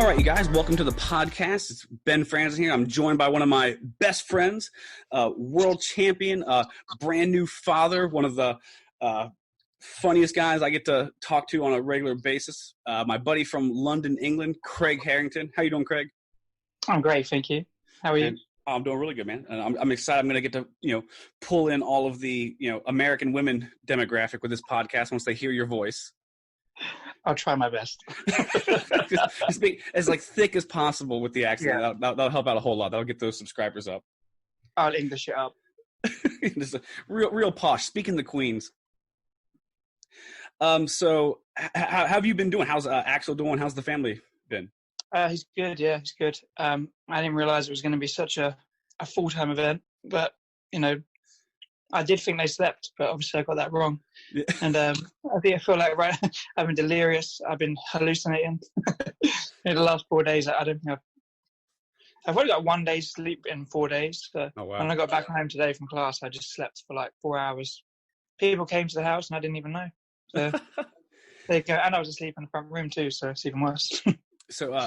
All right, you guys, welcome to the podcast. It's Ben Franzen here. I'm joined by one of my best friends, world champion, brand new father, one of the funniest guys I get to talk to on a regular basis. My buddy from London, England, Craig Harrington. How you doing, Craig? I'm great, thank you. How are you? I'm doing really good, man. And I'm excited. I'm going to get to, pull in all of the, American women demographic with this podcast once they hear your voice. I'll try my best. Just speak as thick as possible with the accent. Yeah. That'll help out a whole lot. That'll get those subscribers up. I'll English it up. Just a real posh. Speaking the Queens. So how have you been doing? How's Axel doing? How's the family been? He's good. Yeah, he's good. I didn't realize it was going to be such a full-time event, but I did think they slept, but obviously I got that wrong. Yeah. And I feel like I've been delirious. I've been hallucinating. In the last 4 days, I don't think I've only got 1 day's sleep in 4 days. So oh, wow. When I got back home today from class, I just slept for 4 hours. People came to the house and I didn't even know. So there you go. And I was asleep in the front room too, so it's even worse. So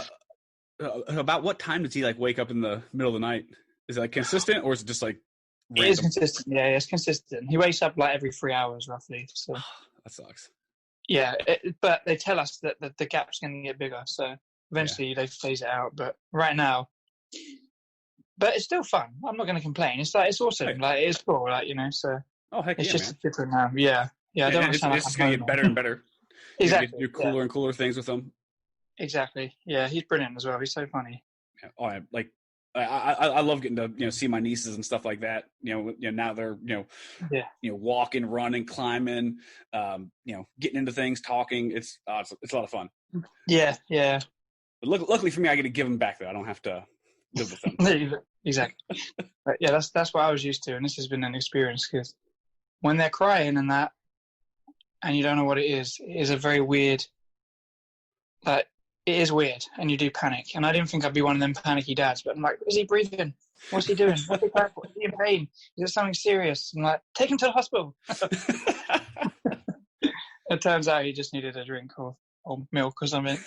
about what time does he wake up in the middle of the night? Is it consistent or is it just random? It is consistent. Yeah, it's consistent. He wakes up every 3 hours roughly. So that sucks. Yeah, but they tell us that the gap's going to get bigger. So eventually they phase it out. But right now, it's still fun. I'm not going to complain. It's awesome. Right. It is cool. So heck it's yeah, just man. different now. Yeah. I don't understand. It's just going to get better and better. Exactly. You do cooler and cooler things with them. Exactly. Yeah, he's brilliant as well. He's so funny. Yeah. I love getting to see my nieces and stuff like that. Now they're walking, running, climbing, getting into things, talking. It's a lot of fun. Yeah. But luckily for me, I get to give them back though. I don't have to live with them. Exactly. But yeah, that's what I was used to, and this has been an experience because when they're crying and that, and you don't know what it is a very weird. It is weird, and you do panic. And I didn't think I'd be one of them panicky dads, but I'm like, is he breathing? What's he doing? What's he crying for? Is he in pain? Is it something serious? I'm like, take him to the hospital. It turns out he just needed a drink or milk or something.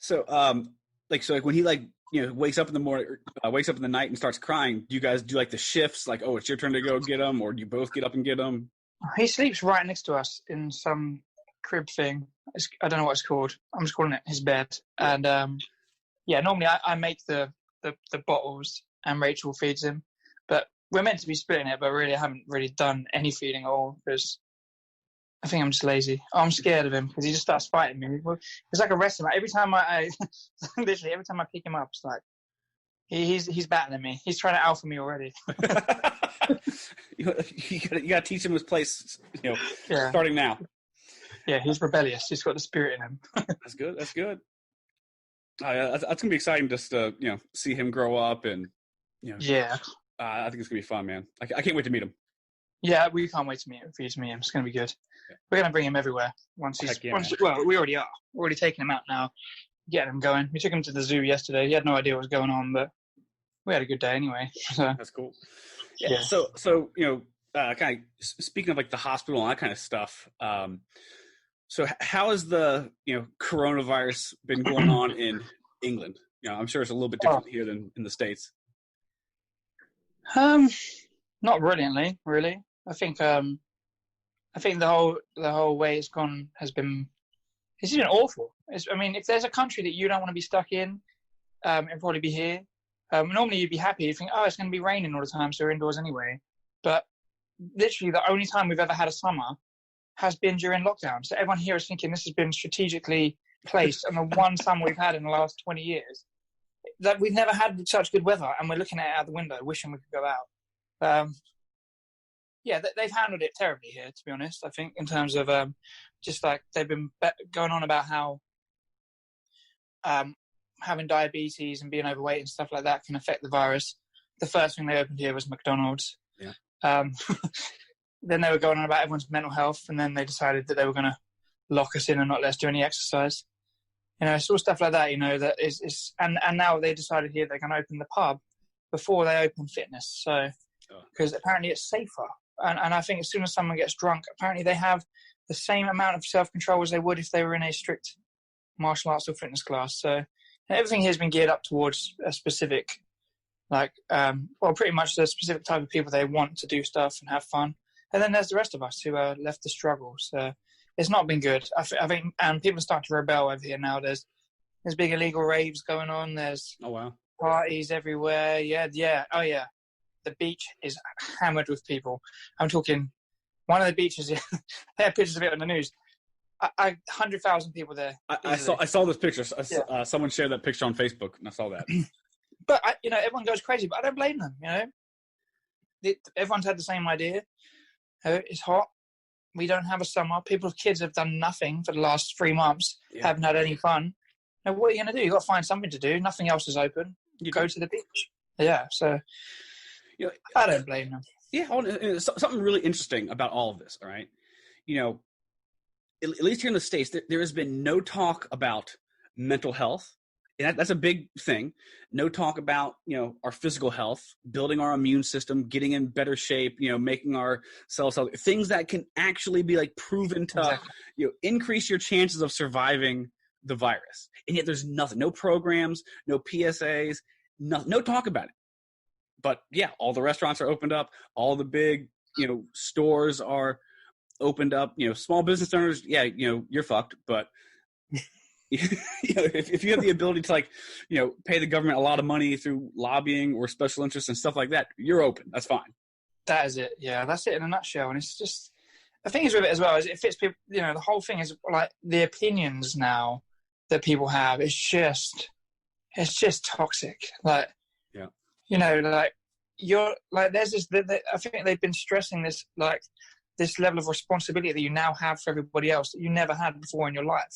So, when he wakes up in the morning, wakes up in the night and starts crying, do you guys do the shifts? It's your turn to go get him, or do you both get up and get him? He sleeps right next to us in some crib thing. I don't know what it's called. I'm just calling it his bed. And normally I make the bottles and Rachel feeds him. But we're meant to be splitting it, but really I haven't really done any feeding at all because I think I'm just lazy. I'm scared of him because he just starts fighting me. It's like a wrestling. Every time I literally every time I pick him up, it's like he's battling me. He's trying to alpha me already. you got to teach him his place. Starting now. Yeah, he's rebellious. He's got the spirit in him. That's good. That's gonna be exciting just to see him grow up and Yeah. I think it's gonna be fun, man. I can't wait to meet him. Yeah, we can't wait for you to meet him. It's gonna be good. Yeah. We're gonna bring him everywhere once he's. Yeah, well, we already are. We're already taking him out now, getting him going. We took him to the zoo yesterday. He had no idea what was going on, but we had a good day anyway. So. That's cool. Yeah. So kind of speaking of the hospital and that kind of stuff. So how has the coronavirus been going on in England? I'm sure it's a little bit different here than in the States. Not brilliantly, really. I think the whole way it's gone it's been awful. If there's a country that you don't want to be stuck in, it'd probably be here. Normally you'd be happy. You think, it's going to be raining all the time, so we're indoors anyway. But literally the only time we've ever had a summer has been during lockdown. So everyone here is thinking this has been strategically placed and the one summer we've had in the last 20 years. That we've never had such good weather, and we're looking at it out the window, wishing we could go out. They've handled it terribly here, to be honest, I think, in terms of they've been going on about how having diabetes and being overweight and stuff like that can affect the virus. The first thing they opened here was McDonald's. Yeah. Then they were going on about everyone's mental health, and then they decided that they were going to lock us in and not let us do any exercise. It's all stuff like that, that is and now they decided here they're going to open the pub before they open fitness. So, because apparently it's safer. And I think as soon as someone gets drunk, apparently they have the same amount of self-control as they would if they were in a strict martial arts or fitness class. So everything has been geared up towards a specific, pretty much the specific type of people they want to do stuff and have fun. And then there's the rest of us who are left to struggle. So it's not been good. I think, and people start to rebel over here now. There's big illegal raves going on. There's parties everywhere. Yeah. Oh yeah. The beach is hammered with people. I'm talking one of the beaches. They had pictures of it on the news. 100,000 people there. I saw this picture. Someone shared that picture on Facebook, and I saw that. But everyone goes crazy. But I don't blame them. Everyone's had the same idea. It's hot. We don't have a summer. People's kids have done nothing for the last 3 months. Haven't had any fun. Now, what are you going to do? You got to find something to do. Nothing else is open. You go to the beach. Yeah. So I don't blame them. Yeah. Something really interesting about all of this. All right. At least here in the States, there has been no talk about mental health. And that's a big thing. No talk about, our physical health, building our immune system, getting in better shape, making our cells healthy. Things that can actually be proven to, increase your chances of surviving the virus. And yet there's nothing, no programs, no PSAs, no talk about it. But yeah, all the restaurants are opened up. All the big, stores are opened up. Small business owners, you're fucked. But if you have the ability to pay the government a lot of money through lobbying or special interests and stuff like that, you're open. That's fine. That is it. Yeah, that's it in a nutshell. And it's just, the thing is with it as well is it fits people. The whole thing is the opinions now that people have. It's just toxic. There's this. I think they've been stressing this this level of responsibility that you now have for everybody else that you never had before in your life.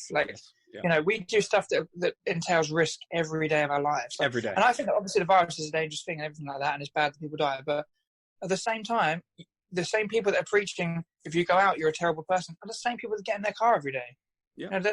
We do stuff that entails risk every day of our lives. Every day. And I think that obviously the virus is a dangerous thing and everything like that, and it's bad that people die. But at the same time, the same people that are preaching, if you go out, you're a terrible person, are the same people that get in their car every day. Yeah. And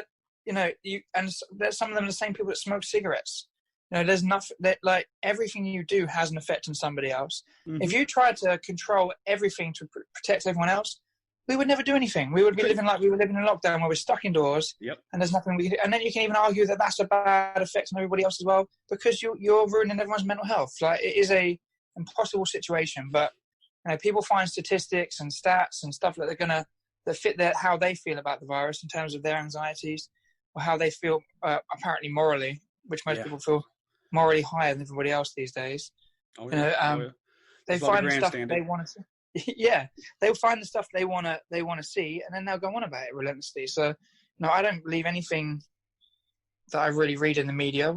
there's some of them are the same people that smoke cigarettes. There's nothing that everything you do has an effect on somebody else. Mm-hmm. If you tried to control everything to protect everyone else, we would never do anything. We would be living like we were living in lockdown where we're stuck indoors. Yep. And there's nothing we can do. And then you can even argue that that's a bad effect on everybody else as well, because you're ruining everyone's mental health. It is a impossible situation. But people find statistics and stats and stuff that fit how they feel about the virus in terms of their anxieties or how they feel apparently morally, which most people feel morally higher than everybody else these days. They find the stuff they want to see. Yeah, they'll find the stuff they want to see, and then they'll go on about it relentlessly. So, I don't believe anything that I really read in the media.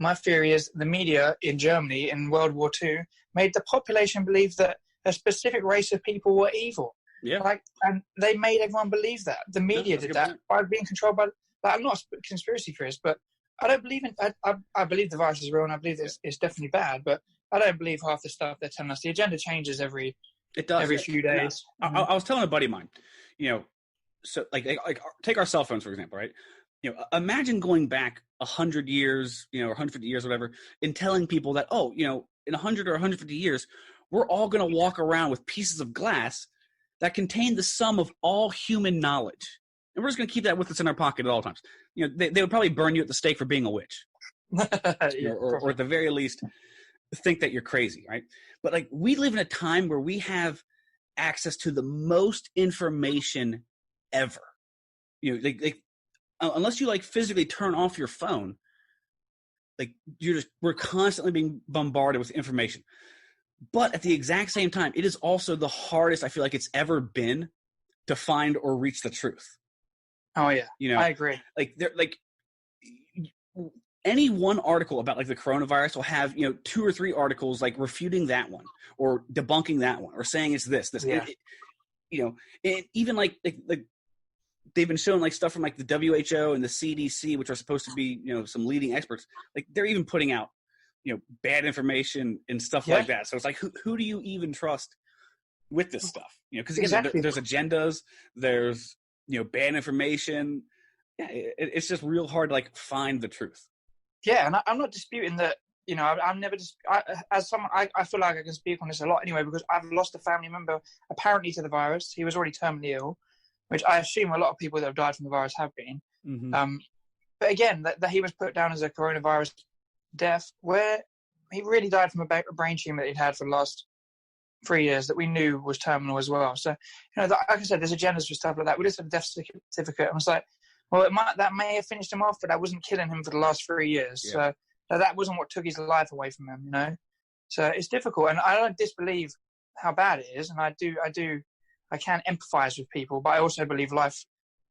My theory is the media in Germany in World War II made the population believe that a specific race of people were evil. Yeah, and they made everyone believe that. The media did that by being controlled by. I'm not a conspiracy theorist, but I don't believe in. I believe the virus is real, and I believe it's definitely bad. But I don't believe half the stuff they're telling us. The agenda changes every few days. I was telling a buddy of mine, so take our cell phones for example, right? Imagine going back 100 years, or 150 years, whatever, and telling people that in 100 or 150 years, we're all going to walk around with pieces of glass that contain the sum of all human knowledge. And we're just going to keep that with us in our pocket at all times. They would probably burn you at the stake for being a witch. Or at the very least, think that you're crazy, right? But we live in a time where we have access to the most information ever. Unless you physically turn off your phone, we're constantly being bombarded with information. But at the exact same time, it is also the hardest I feel like it's ever been to find or reach the truth. Oh yeah, I agree. Any one article about the coronavirus will have 2 or 3 articles refuting that one or debunking that one or saying it's this. Yeah. And even they've been showing stuff from the WHO and the CDC, which are supposed to be some leading experts. They're even putting out bad information and stuff like that. So it's who do you even trust with this stuff? Because exactly. There's agendas, there's bad information. Yeah, it's just real hard to find the truth. Yeah, and I'm not disputing that. I'm never I feel like I can speak on this a lot anyway, because I've lost a family member apparently to the virus. He was already terminally ill, which I assume a lot of people that have died from the virus have been. Mm-hmm. But again, that he was put down as a coronavirus death, where he really died from a brain tumor that he'd had for the last 3 years that we knew was terminal as well. So, like I said, there's agendas for stuff like that. We just had a death certificate. And I was like, well, that may have finished him off, but that wasn't killing him for the last 3 years. Yeah. So that wasn't what took his life away from him, So it's difficult. And I don't disbelieve how bad it is. And I can empathize with people, but I also believe life,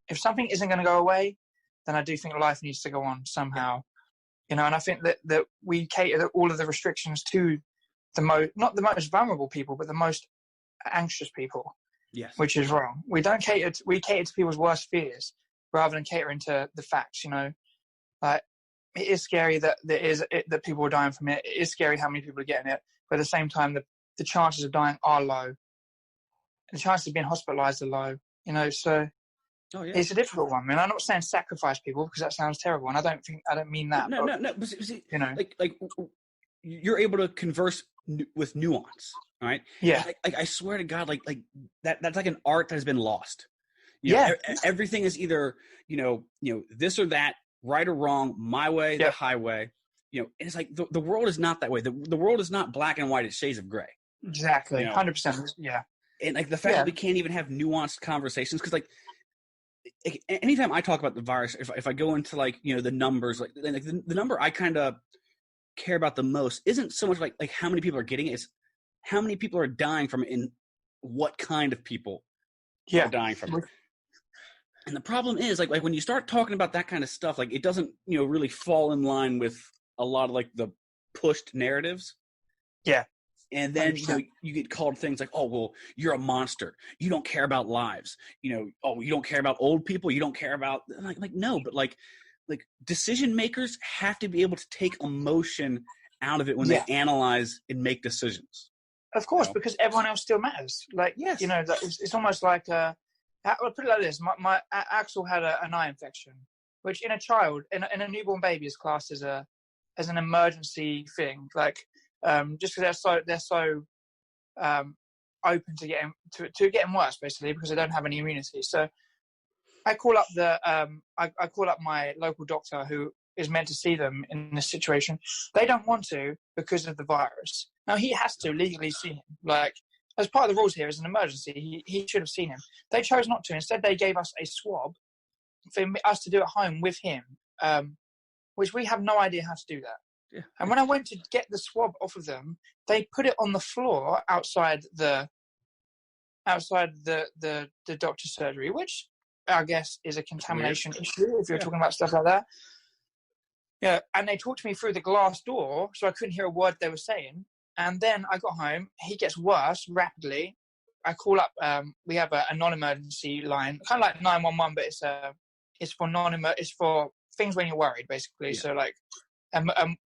if something isn't going to go away, then I do think life needs to go on somehow. And I think that we cater all of the restrictions to not the most vulnerable people, but the most anxious people. Yes. Which is wrong. We cater to people's worst fears rather than catering to the facts. Like it is scary that that people are dying from it. It is scary how many people are getting it, but at the same time, the chances of dying are low. The chances of being hospitalized are low. So. Oh, yeah. It's a difficult one. I mean, I'm not saying sacrifice people because that sounds terrible, and I don't mean that. No. But see, like you're able to converse with nuance, right? Yeah. I swear to God, like that's like an art that has been lost. Everything is either this or that, right or wrong, my way, the highway. And it's like the world is not that way. The world is not black and white; it's shades of gray. Exactly, 100%. Yeah. And like the fact that we can't even have nuanced conversations, because like. Anytime I talk about the virus, if I go into the numbers, like the number I kind of care about the most isn't so much like how many people are getting it, it's how many people are dying from it and what kind of people are dying from it. And the problem is like when you start talking about that kind of stuff, like it doesn't really fall in line with a lot of like the pushed narratives. Yeah. And then, you get called things like, oh, well, you're a monster. You don't care about lives. Oh, you don't care about old people. You don't care about no, but like decision makers have to be able to take emotion out of it when they analyze and make decisions. Of course, because everyone else still matters. Like, yes. It's almost like, I'll put it like this. My Axel had an eye infection, which in a child, in a newborn baby is classed as an emergency thing. Like, just because they're so open to getting worse, basically, because they don't have any immunity. So I call up I call up my local doctor who is meant to see them in this situation. They don't want to because of the virus. Now he has to legally see him. Like, as part of the rules here, as an emergency, he should have seen him. They chose not to. Instead, they gave us a swab for us to do at home with him, which we have no idea how to do that. Yeah. And when I went to get the swab off of them, they put it on the floor outside the doctor's surgery, which I guess is a contamination issue if you're talking about stuff like that. Yeah, and they talked to me through the glass door, so I couldn't hear a word they were saying. And then I got home. He gets worse rapidly. I call up. We have a non-emergency line, kind of like 911, but it's for things when you're worried, basically. Yeah. So like.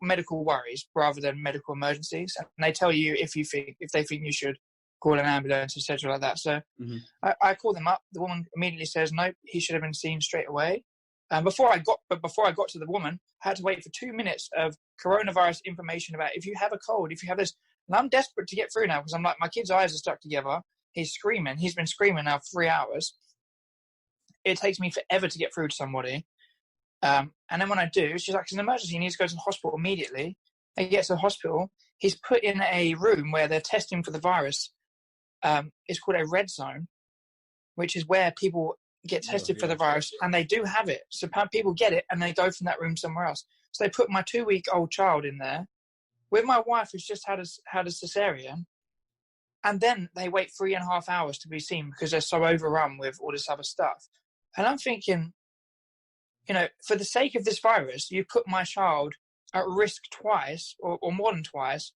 Medical worries rather than medical emergencies, and they tell you if they think you should call an ambulance, etc., like that. So I call them up. The woman immediately says, "Nope, he should have been seen straight away." Before I got to the woman, I had to wait for 2 minutes of coronavirus information about if you have a cold, if you have this. And I'm desperate to get through now because I'm like, my kid's eyes are stuck together. He's screaming. He's been screaming now for 3 hours. It takes me forever to get through to somebody. And then when I do, she's like, it's an emergency. He needs to go to the hospital immediately. He gets to the hospital. He's put in a room where they're testing for the virus. It's called a red zone, which is where people get tested for the virus, and they do have it. So people get it, and they go from that room somewhere else. So they put my 2-week-old child in there with my wife, who's just had a cesarean, and then they wait 3.5 hours to be seen because they're so overrun with all this other stuff. And I'm thinking, for the sake of this virus, you put my child at risk twice or more than twice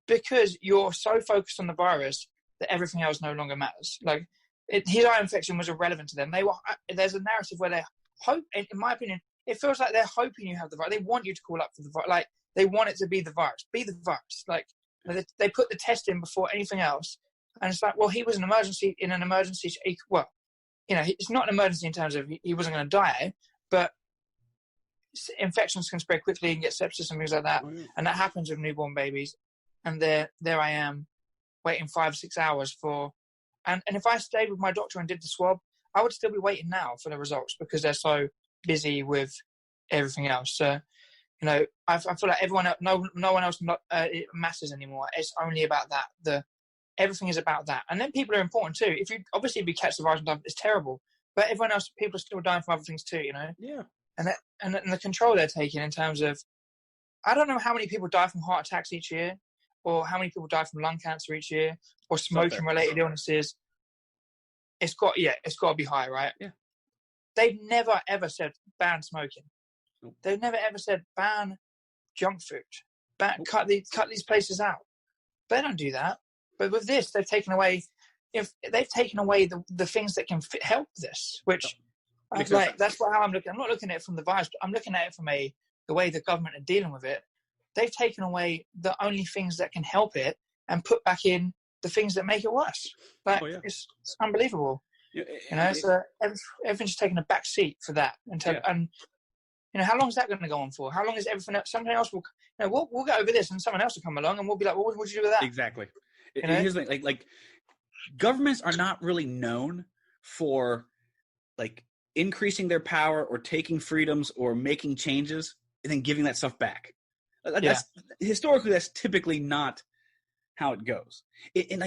because you're so focused on the virus that everything else no longer matters. Like, his eye infection was irrelevant to them. There's a narrative where they hope, in my opinion, it feels like they're hoping you have the virus. They want you to call up for the virus. Like, they want it to be the virus. Be the virus. Like, they put the test in before anything else. And it's like, well, he was in an emergency. Well, it's not an emergency in terms of he wasn't going to die, but infections can spread quickly and get sepsis and things like that. And that happens with newborn babies. And there I am waiting 5-6 hours for, and if I stayed with my doctor and did the swab, I would still be waiting now for the results because they're so busy with everything else. I feel like no one else it matters anymore. It's only about that. Everything is about that, and then people are important too. If you catch the virus and die, it's terrible. But everyone else, people are still dying from other things too. Yeah. And the control they're taking in terms of, I don't know how many people die from heart attacks each year, or how many people die from lung cancer each year, or smoking-related illnesses. It's got to be high, right? Yeah. They've never ever said ban smoking. Nope. They've never ever said ban junk food. Cut these places out. They don't do that. But with this, they've taken away. If they've taken away the things that can help this, which that's how I'm looking. I'm not looking at it from the virus. But I'm looking at it from the way the government are dealing with it. They've taken away the only things that can help it and put back in the things that make it worse. It's unbelievable. So everything's taking a back seat for that. And how long is that going to go on for? How long is everything else? Something else will. We'll go over this, and someone else will come along, and we'll be like, "Well, what would you do with that?" Exactly. Here's the thing: like governments are not really known for increasing their power or taking freedoms or making changes and then giving that stuff back. Historically, that's typically not how it goes. It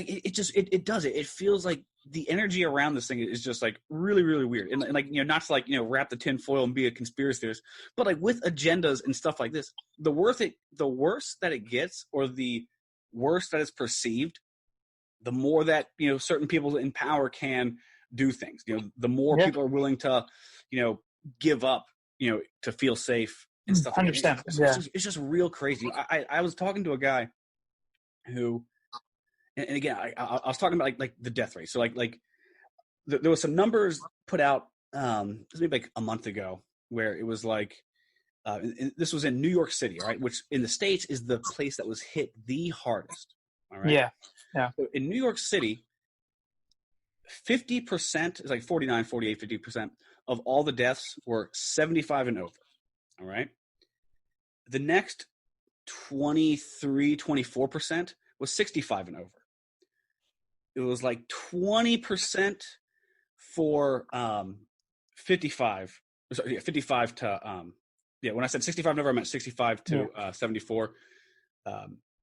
does it. It feels like the energy around this thing is just really, really weird. And not to wrap the tin foil and be a conspiracy theorist, but with agendas and stuff like this, the worse that it gets, or the worse that it's perceived, the more that certain people in power can do things. The more people are willing to give up to feel safe and stuff. 100%. It's just real crazy. I was talking to a guy who, and again, I was talking about the death rate. So there was some numbers put out maybe a month ago, where it was this was in New York City, right, which in the States is the place that was hit the hardest. All right. Yeah. So in New York City, 50%, it's 49, 48, 50% of all the deaths were 75 and over. All right. The next 23, 24% was 65 and over. It was 20% for 55. Sorry, 55 to when I said 65 and over, I meant 65 to 74.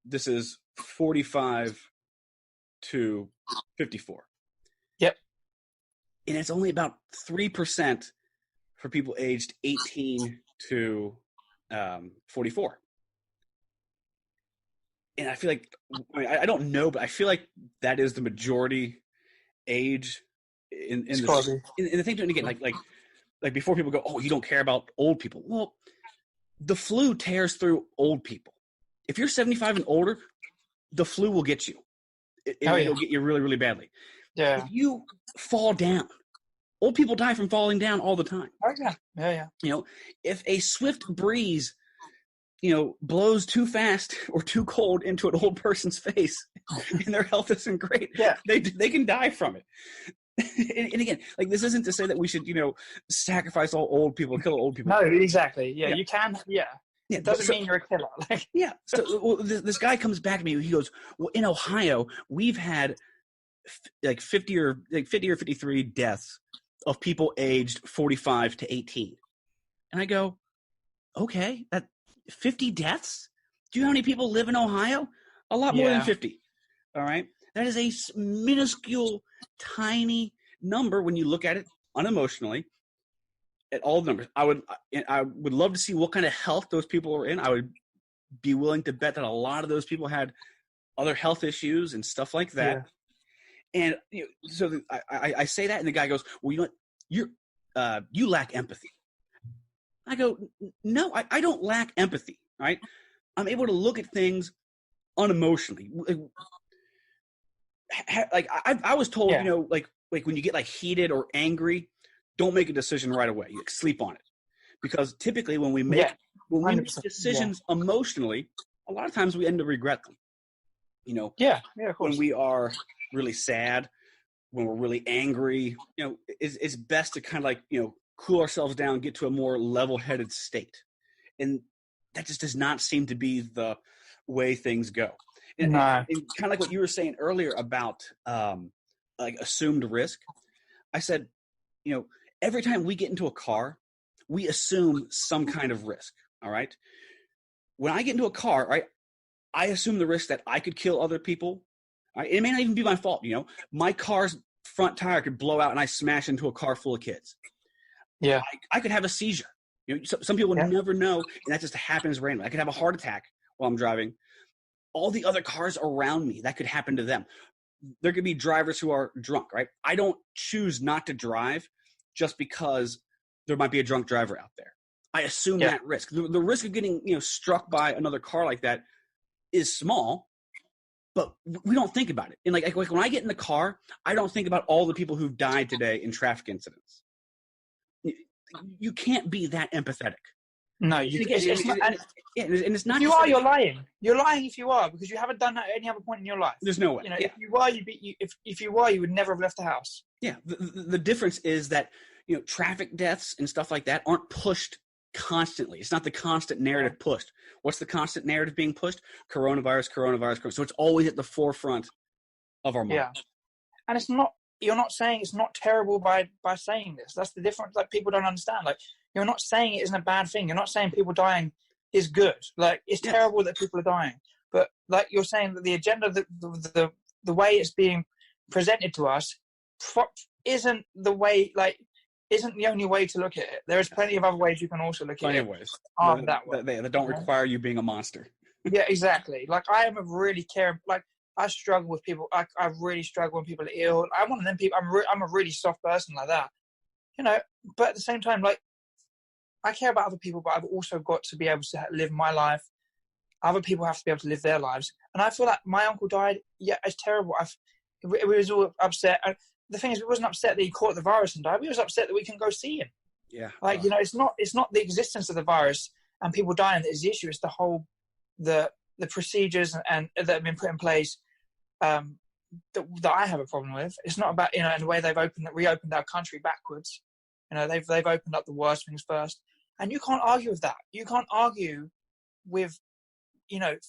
This is 45 to 54. Yep. And it's only about 3% for people aged 18 to 44. And I feel I don't know, but I feel like that is the majority age in the thing. And again, like before people go, "Oh, you don't care about old people." Well, the flu tears through old people. If you're 75 and older, the flu will get you. It'll get you really, really badly. Yeah. If you fall down, old people die from falling down all the time. Oh yeah. If a swift breeze blows too fast or too cold into an old person's face and their health isn't great, they can die from it. And again, this isn't to say that we should, sacrifice all old people, kill old people. No, exactly. Yeah, you can. Yeah. It doesn't mean you're a killer. So this guy comes back to me. He goes, "Well, in Ohio, we've had 50 or 53 deaths of people aged 45 to 18." And I go, "Okay, that 50 deaths? Do you know how many people live in Ohio? A lot more than 50. All right. That is a minuscule, tiny number when you look at it unemotionally at all the numbers. I would love to see what kind of health those people are in. I would be willing to bet that a lot of those people had other health issues and stuff like that. Yeah. And so I say that, and the guy goes, "Well, you know what? You lack empathy." I go, "No, I don't lack empathy, right? I'm able to look at things unemotionally." I was told, when you get heated or angry, don't make a decision right away. You sleep on it, because typically when we make decisions emotionally, a lot of times we end to regret them. Of course. When we are really sad, when we're really angry, it's best to kind of cool ourselves down, get to a more level-headed state. And that just does not seem to be the way things go. And kind of like what you were saying earlier about assumed risk. I said, every time we get into a car, we assume some kind of risk. All right. When I get into a car, right, I assume the risk that I could kill other people. Right? It may not even be my fault. My car's front tire could blow out and I smash into a car full of kids. Yeah. I could have a seizure. Some people never know, and that just happens randomly. I could have a heart attack while I'm driving. All the other cars around me, that could happen to them. There could be drivers who are drunk, right? I don't choose not to drive just because there might be a drunk driver out there. I assume that risk. The risk of getting struck by another car like that is small, but we don't think about it. And like when I get in the car, I don't think about all the people who've died today in traffic incidents. You can't be that empathetic. No, it's not. And it's not. If you are, you're lying. You're lying if you are, because you haven't done that at any other point in your life. There's no way. If you are, if you were, you would never have left the house. Yeah. The difference is that traffic deaths and stuff like that aren't pushed constantly. It's not the constant narrative pushed. What's the constant narrative being pushed? Coronavirus. So it's always at the forefront of our mind. Yeah, and it's not. You're not saying it's not terrible by saying this. That's the difference. Like, people don't understand. Like, you're not saying it isn't a bad thing. You're not saying people dying is good. Like, it's terrible that people are dying. But like you're saying that the agenda, the way it's being presented to us, isn't the way. Like, isn't the only way to look at it. There is plenty of other ways you can also look at it. Plenty of ways. That way. That don't require you being a monster. Yeah, exactly. Like, I am a really caring. Like, I struggle with people. I really struggle when people are ill. I'm one of them people. I'm a really soft person like that, But at the same time, like, I care about other people, but I've also got to be able to live my life. Other people have to be able to live their lives, and I feel like my uncle died. Yeah, it's terrible. We was all upset. And the thing is, we wasn't upset that he caught the virus and died. We was upset that we can go see him. Yeah, like it's not the existence of the virus and people dying that is the issue. It's the whole the procedures and that have been put in place. That I have a problem with. It's not about and the way they've reopened our country backwards. They've opened up the worst things first, and you can't argue with that. You can't argue with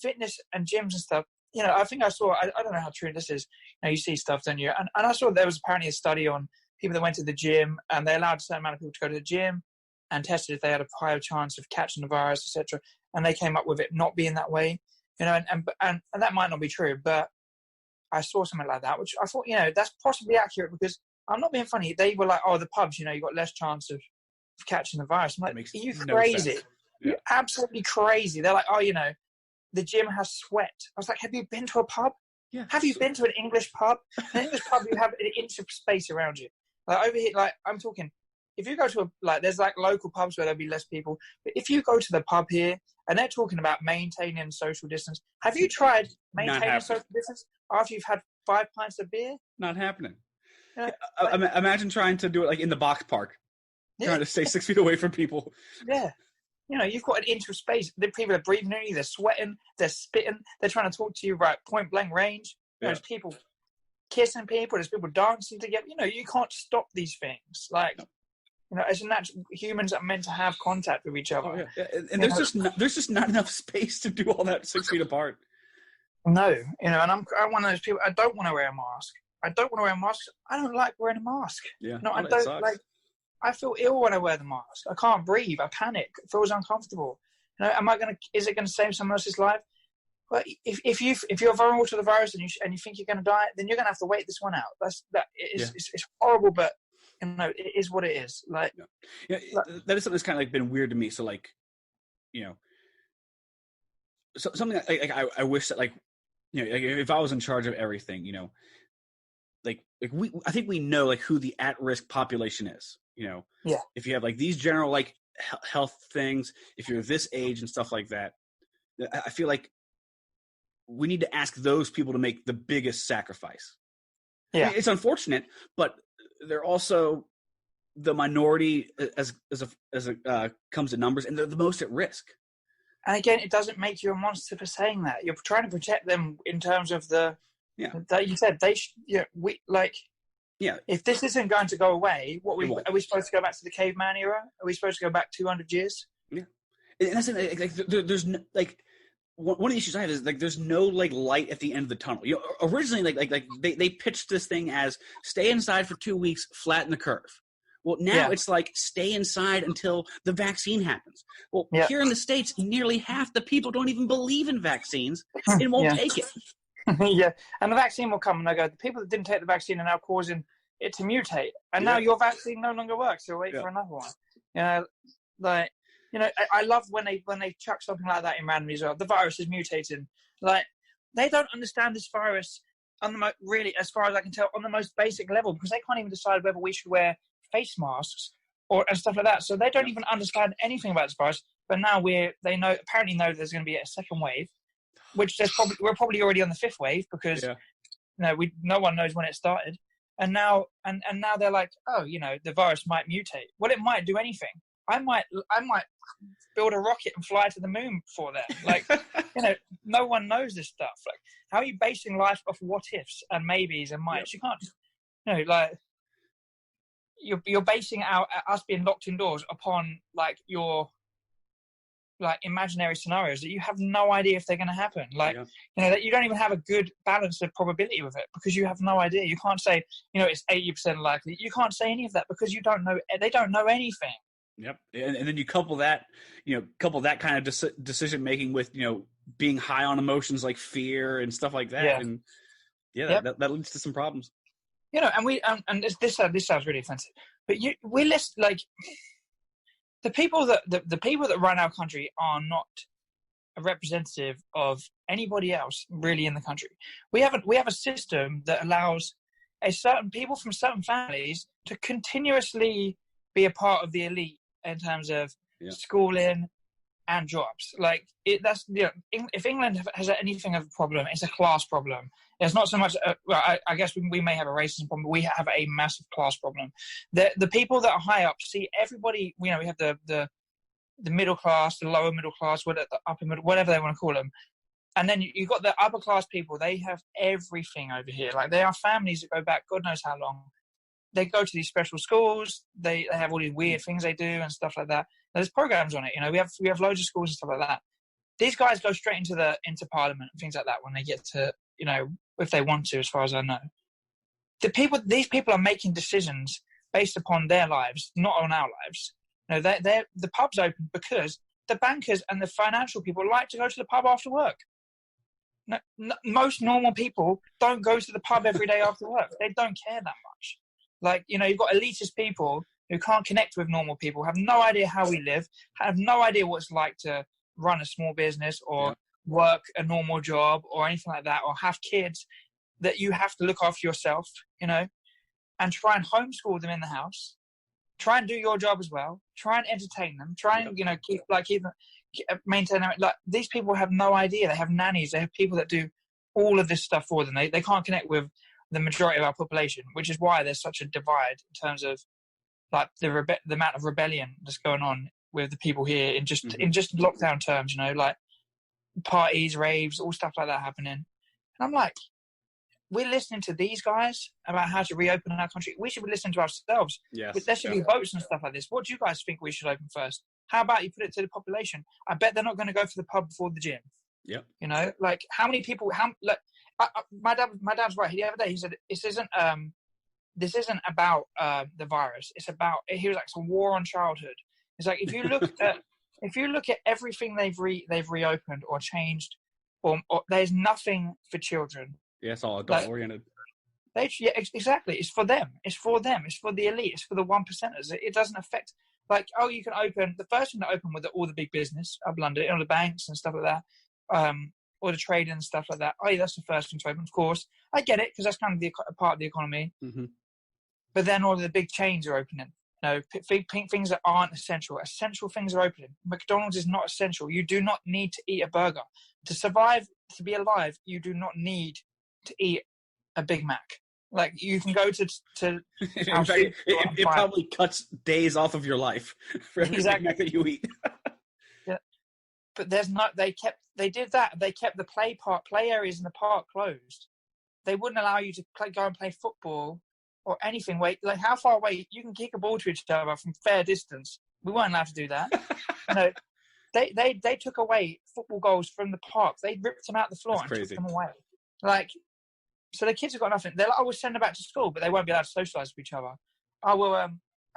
fitness and gyms and stuff. I think I saw. I don't know how true this is. You see stuff, don't you? And I saw there was apparently a study on people that went to the gym, and they allowed a certain amount of people to go to the gym and tested if they had a higher chance of catching the virus, etc. And they came up with it not being that way. And that might not be true, but I saw something like that, which I thought, that's possibly accurate, because I'm not being funny. They were like, oh, the pubs, you've got less chance of catching the virus. I'm like, are you crazy? Yeah. You're absolutely crazy. They're like, oh, the gym has sweat. I was like, have you been to a pub? Yeah. Have you been to an English pub? An English pub, you have an inch of space around you. Like, over here, like, I'm talking, if you go to there's like local pubs where there'll be less people. But if you go to the pub here and they're talking about maintaining social distance, have you tried maintaining social distance after you've had 5 pints of beer? Not happening. Imagine trying to do it like in the box park, trying to stay 6 feet away from people. Yeah. You've got an inch of space. The people are breathing in you, they're sweating, they're spitting, they're trying to talk to you right point blank range. There's people kissing people, there's people dancing together. You can't stop these things. Like, as a natural, humans are meant to have contact with each other. Oh, yeah. And there's just not enough space to do all that 6 feet apart. No, and I'm one of those people. I don't want to wear a mask. I don't like wearing a mask. Yeah, I don't like. I feel ill when I wear the mask. I can't breathe. I panic. It feels uncomfortable. Is it gonna save someone else's life? Well, if you're vulnerable to the virus and you think you're gonna die, then you're gonna have to wait this one out. It's horrible, but it is what it is. Like, that is something that's kind of like been weird to me. So like, so something like I wish that like if I was in charge of everything, I think we know like who the at-risk population is. If you have like these general like health things, if you're this age and stuff like that, I feel like we need to ask those people to make the biggest sacrifice. Yeah, it's unfortunate, but they're also the minority as it comes to numbers, and they're the most at risk. And again, it doesn't make you a monster for saying that. You're trying to protect them in terms of that you said if this isn't going to go away, are we supposed to go back to the caveman era? Are we supposed to go back 200 years? Yeah, and that's like there's no, like one of the issues I have is like there's no like light at the end of the tunnel. Originally like they pitched this thing as stay inside for 2 weeks, flatten the curve. Well, now it's like stay inside until the vaccine happens. Well, here in the States, nearly half the people don't even believe in vaccines and won't take it. Yeah, and the vaccine will come and they go, the people that didn't take the vaccine are now causing it to mutate. And now your vaccine no longer works, so wait for another one. You know, like, you know, I love when they chuck something like that in randomly as well. The virus is mutating. Like, they don't understand this virus on the really, as far as I can tell, on the most basic level, because they can't even decide whether we should wear face masks and stuff like that. So they don't even understand anything about this virus. But now apparently know there's going to be a second wave, which we're probably already on the fifth wave because no one knows when it started. And now they're like, oh, you know, the virus might mutate. Well, it might do anything. I might build a rocket and fly to the moon before then. Like, you know, no one knows this stuff. Like, how are you basing life off what ifs and maybes and mights? You can't, you know, like, you're basing out us being locked indoors upon like your like imaginary scenarios that you have no idea if they're going to happen. Like, you know, that you don't even have a good balance of probability with it because you have no idea. You can't say, you know, it's 80% likely. You can't say any of that because you don't know. They don't know anything. Yep. And then you couple that kind of decision making with, you know, being high on emotions like fear and stuff like that. Yeah. And that leads to some problems. You know, and this sounds really offensive, but we list like the people that run our country are not a representative of anybody else really in the country. We have a system that allows certain people from certain families to continuously be a part of the elite in terms of schooling and jobs. Like that's, you know, if England has anything of a problem, it's a class problem. It's not so much. I guess we may have a racism problem, but we have a massive class problem. The people that are high up see everybody. You know, we have the middle class, the lower middle class, the upper middle, whatever they want to call them. And then you've got the upper class people. They have everything over here. Like, they are families that go back God knows how long. They go to these special schools. They have all these weird things they do and stuff like that. There's programs on it. You know, we have loads of schools and stuff like that. These guys go straight into Parliament and things like that when they get to, you know, if they want to, as far as I know. These people are making decisions based upon their lives, not on our lives. You know, the pub's open because the bankers and the financial people like to go to the pub after work. No, most normal people don't go to the pub every day after work. They don't care that much. Like, you know, you've got elitist people who can't connect with normal people, have no idea how we live, have no idea what it's like to run a small business or work a normal job or anything like that, or have kids that you have to look after yourself, you know, and try and homeschool them in the house, try and do your job as well, try and entertain them, try and, you know, maintain them. Like, these people have no idea. They have nannies. They have people that do all of this stuff for them. They can't connect with the majority of our population, which is why there's such a divide in terms of like the amount of rebellion that's going on with the people here in just lockdown terms, you know, like parties, raves, all stuff like that happening. And I'm like, we're listening to these guys about how to reopen in our country. We should be listening to ourselves. Yes, there should be votes and stuff like this. What do you guys think we should open first? How about you put it to the population? I bet they're not going to go for the pub before the gym. Yep. You know, like how many people? My dad's right. The other day he said this isn't about the virus. It's about, he was like, it's a war on childhood. It's like, if you look at everything they've reopened or changed, or there's nothing for children. Yeah, it's all adult oriented. Exactly. It's for them. It's for them. It's for the elite. It's for the 1%ers. It doesn't affect, like, oh, you can open, the first thing to open with all the big business of London, all the banks and stuff like that, or the trade and stuff like that. Oh, yeah, that's the first thing to open, of course. I get it, because that's kind of a part of the economy. Mm-hmm. But then all of the big chains are opening. You know, things that aren't essential. Essential things are opening. McDonald's is not essential. You do not need to eat a burger. To survive, to be alive, you do not need to eat a Big Mac. Like, you can go to in fact, it probably cuts days off of your life for every Big Mac that you eat. Yeah. But there's not, they did that. They kept the play areas in the park closed. They wouldn't allow you to go and play football or anything. Wait, like, how far away you can kick a ball to each other from fair distance. We weren't allowed to do that. You know, they took away football goals from the park. They ripped them out the floor. That's crazy. Took them away. Like, so the kids have got nothing. They're like, I will send them back to school, but they won't be allowed to socialise with each other. I will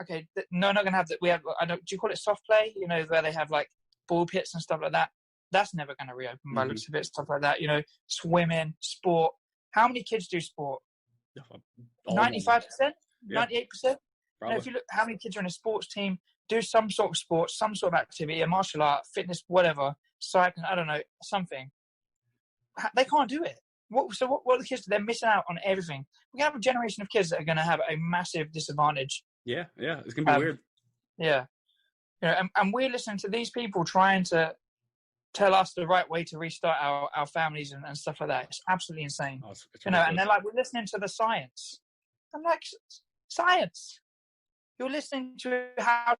okay, no, not going to have that. We have, do you call it soft play? You know, where they have like ball pits and stuff like that. That's never going to reopen by looks of it, stuff like that. You know, swimming, sport. How many kids do sport? 95%? 98%? You know, if you look, how many kids are in a sports team, do some sort of sport, some sort of activity, a martial art, fitness, whatever, cycling, I don't know, something. They can't do it. What are the kids? They're missing out on everything. We have a generation of kids that are going to have a massive disadvantage. Yeah, it's going to be weird. Yeah. You know, and we're listening to these people trying to tell us the right way to restart our families and stuff like that. It's absolutely insane. It's you know, and they're like, we're listening to the science. I'm like, science? You're listening to how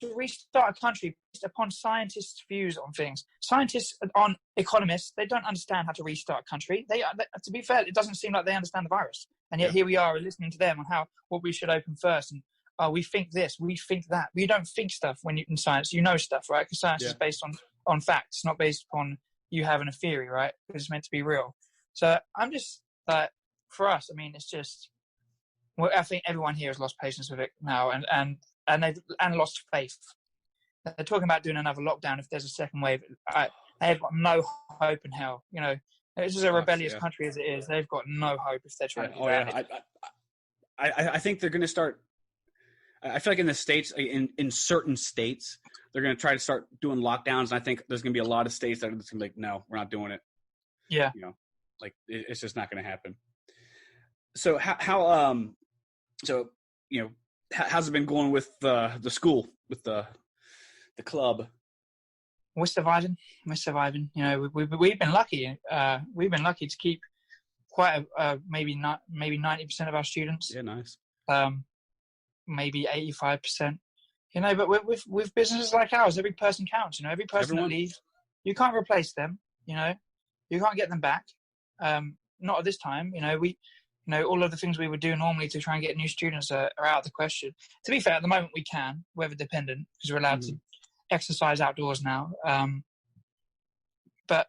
to restart a country based upon scientists' views on things. Scientists aren't economists. They don't understand how to restart a country. To be fair, it doesn't seem like they understand the virus. And yet here we are listening to them on what we should open first. And we think this, we think that. You don't think stuff when you're in science. You know stuff, right? Because science is based on facts, not based upon you having a theory, right? It's meant to be real. So I'm just like, for us, I mean, it's just, well, I think everyone here has lost patience with it now and they've lost faith. They're talking about doing another lockdown if there's a second wave. They've got no hope in hell. You know, this is a rebellious country as it is. They've got no hope if they're trying to do that. I think they're going to start. I feel like in the states, in certain states, they're going to try to start doing lockdowns. And I think there's going to be a lot of states that are just going to be like, no, we're not doing it. Yeah. You know, like it's just not going to happen. So how's it been going with the school, with the club? We're surviving. You know, we've been lucky. We've been lucky to keep quite maybe 90% of our students. Yeah, nice. Maybe 85%. You know, but with businesses like ours, every person counts. You know, every person that leaves, you can't replace them. You know, you can't get them back. Not at this time. You know, all of the things we would do normally to try and get new students are out of the question. To be fair, at the moment we can, weather dependent, because we're allowed to exercise outdoors now. But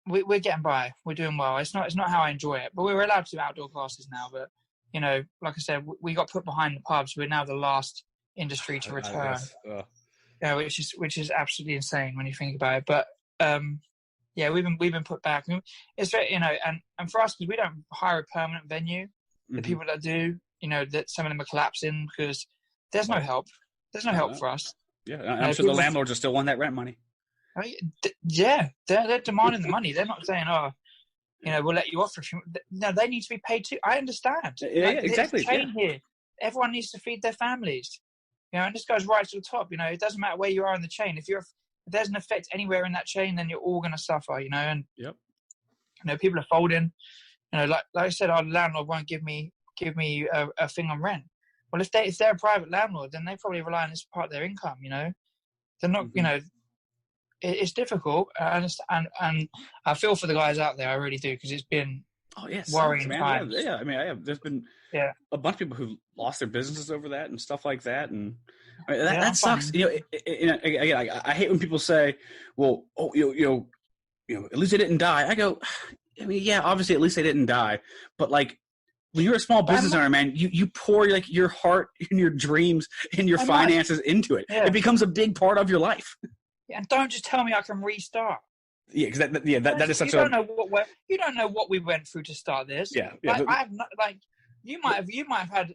we're getting by. We're doing well. It's not how I enjoy it, but we're allowed to do outdoor classes now. But you know, like I said, we got put behind the pubs. We're now the last industry to return. You know, which is absolutely insane when you think about it. But yeah, we've been put back. It's very, you know, and for us, because we don't hire a permanent venue, the people that do, you know, that some of them are collapsing because there's no help. There's no help for us. Yeah, I'm sure the landlords are still wanting that rent money. Yeah, they're demanding the money. They're not saying, oh, you know, we'll let you off. No, they need to be paid too. I understand. Yeah, exactly. There's a chain here. Everyone needs to feed their families. You know, and this goes right to the top. You know, it doesn't matter where you are in the chain. If there's an effect anywhere in that chain, then you're all going to suffer. You know, and you know, people are folding. You know, like I said, our landlord won't give me a thing on rent. Well, if they're a private landlord, then they probably rely on this part of their income. You know, they're not. You know, it's difficult. And I feel for the guys out there. I really do, because it's been worrying times. Yeah, I mean, there's been a bunch of people who've lost their businesses over that and stuff like that, and I mean, that sucks. You know, again, I hate when people say, "Well, you know, at least they didn't die." I go, I mean, yeah, obviously, at least they didn't die, but like, when you're a small business owner, man, you pour like your heart and your dreams and your finances into it. It becomes a big part of your life. Yeah, and don't just tell me I can restart. Yeah, because that is such you don't know what we went through to start this. Yeah. Like, you might have had,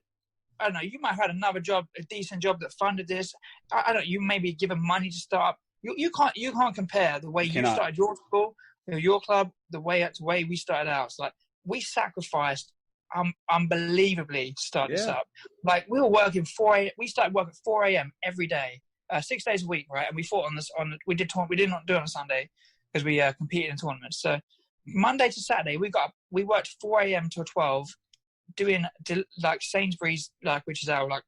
I don't know, you might have had another job, a decent job that funded this. I don't know, you maybe given money to start. You can't compare the way you started your school, your club, the way we started ours. Like, we sacrificed unbelievably to start this up. Like, we were working we started work at 4 a.m. every day, 6 days a week, right? And we fought on this. We did not do it on a Sunday because we competed in tournaments. So Monday to Saturday, we worked 4 a.m. till 12, doing like Sainsbury's, like, which is our like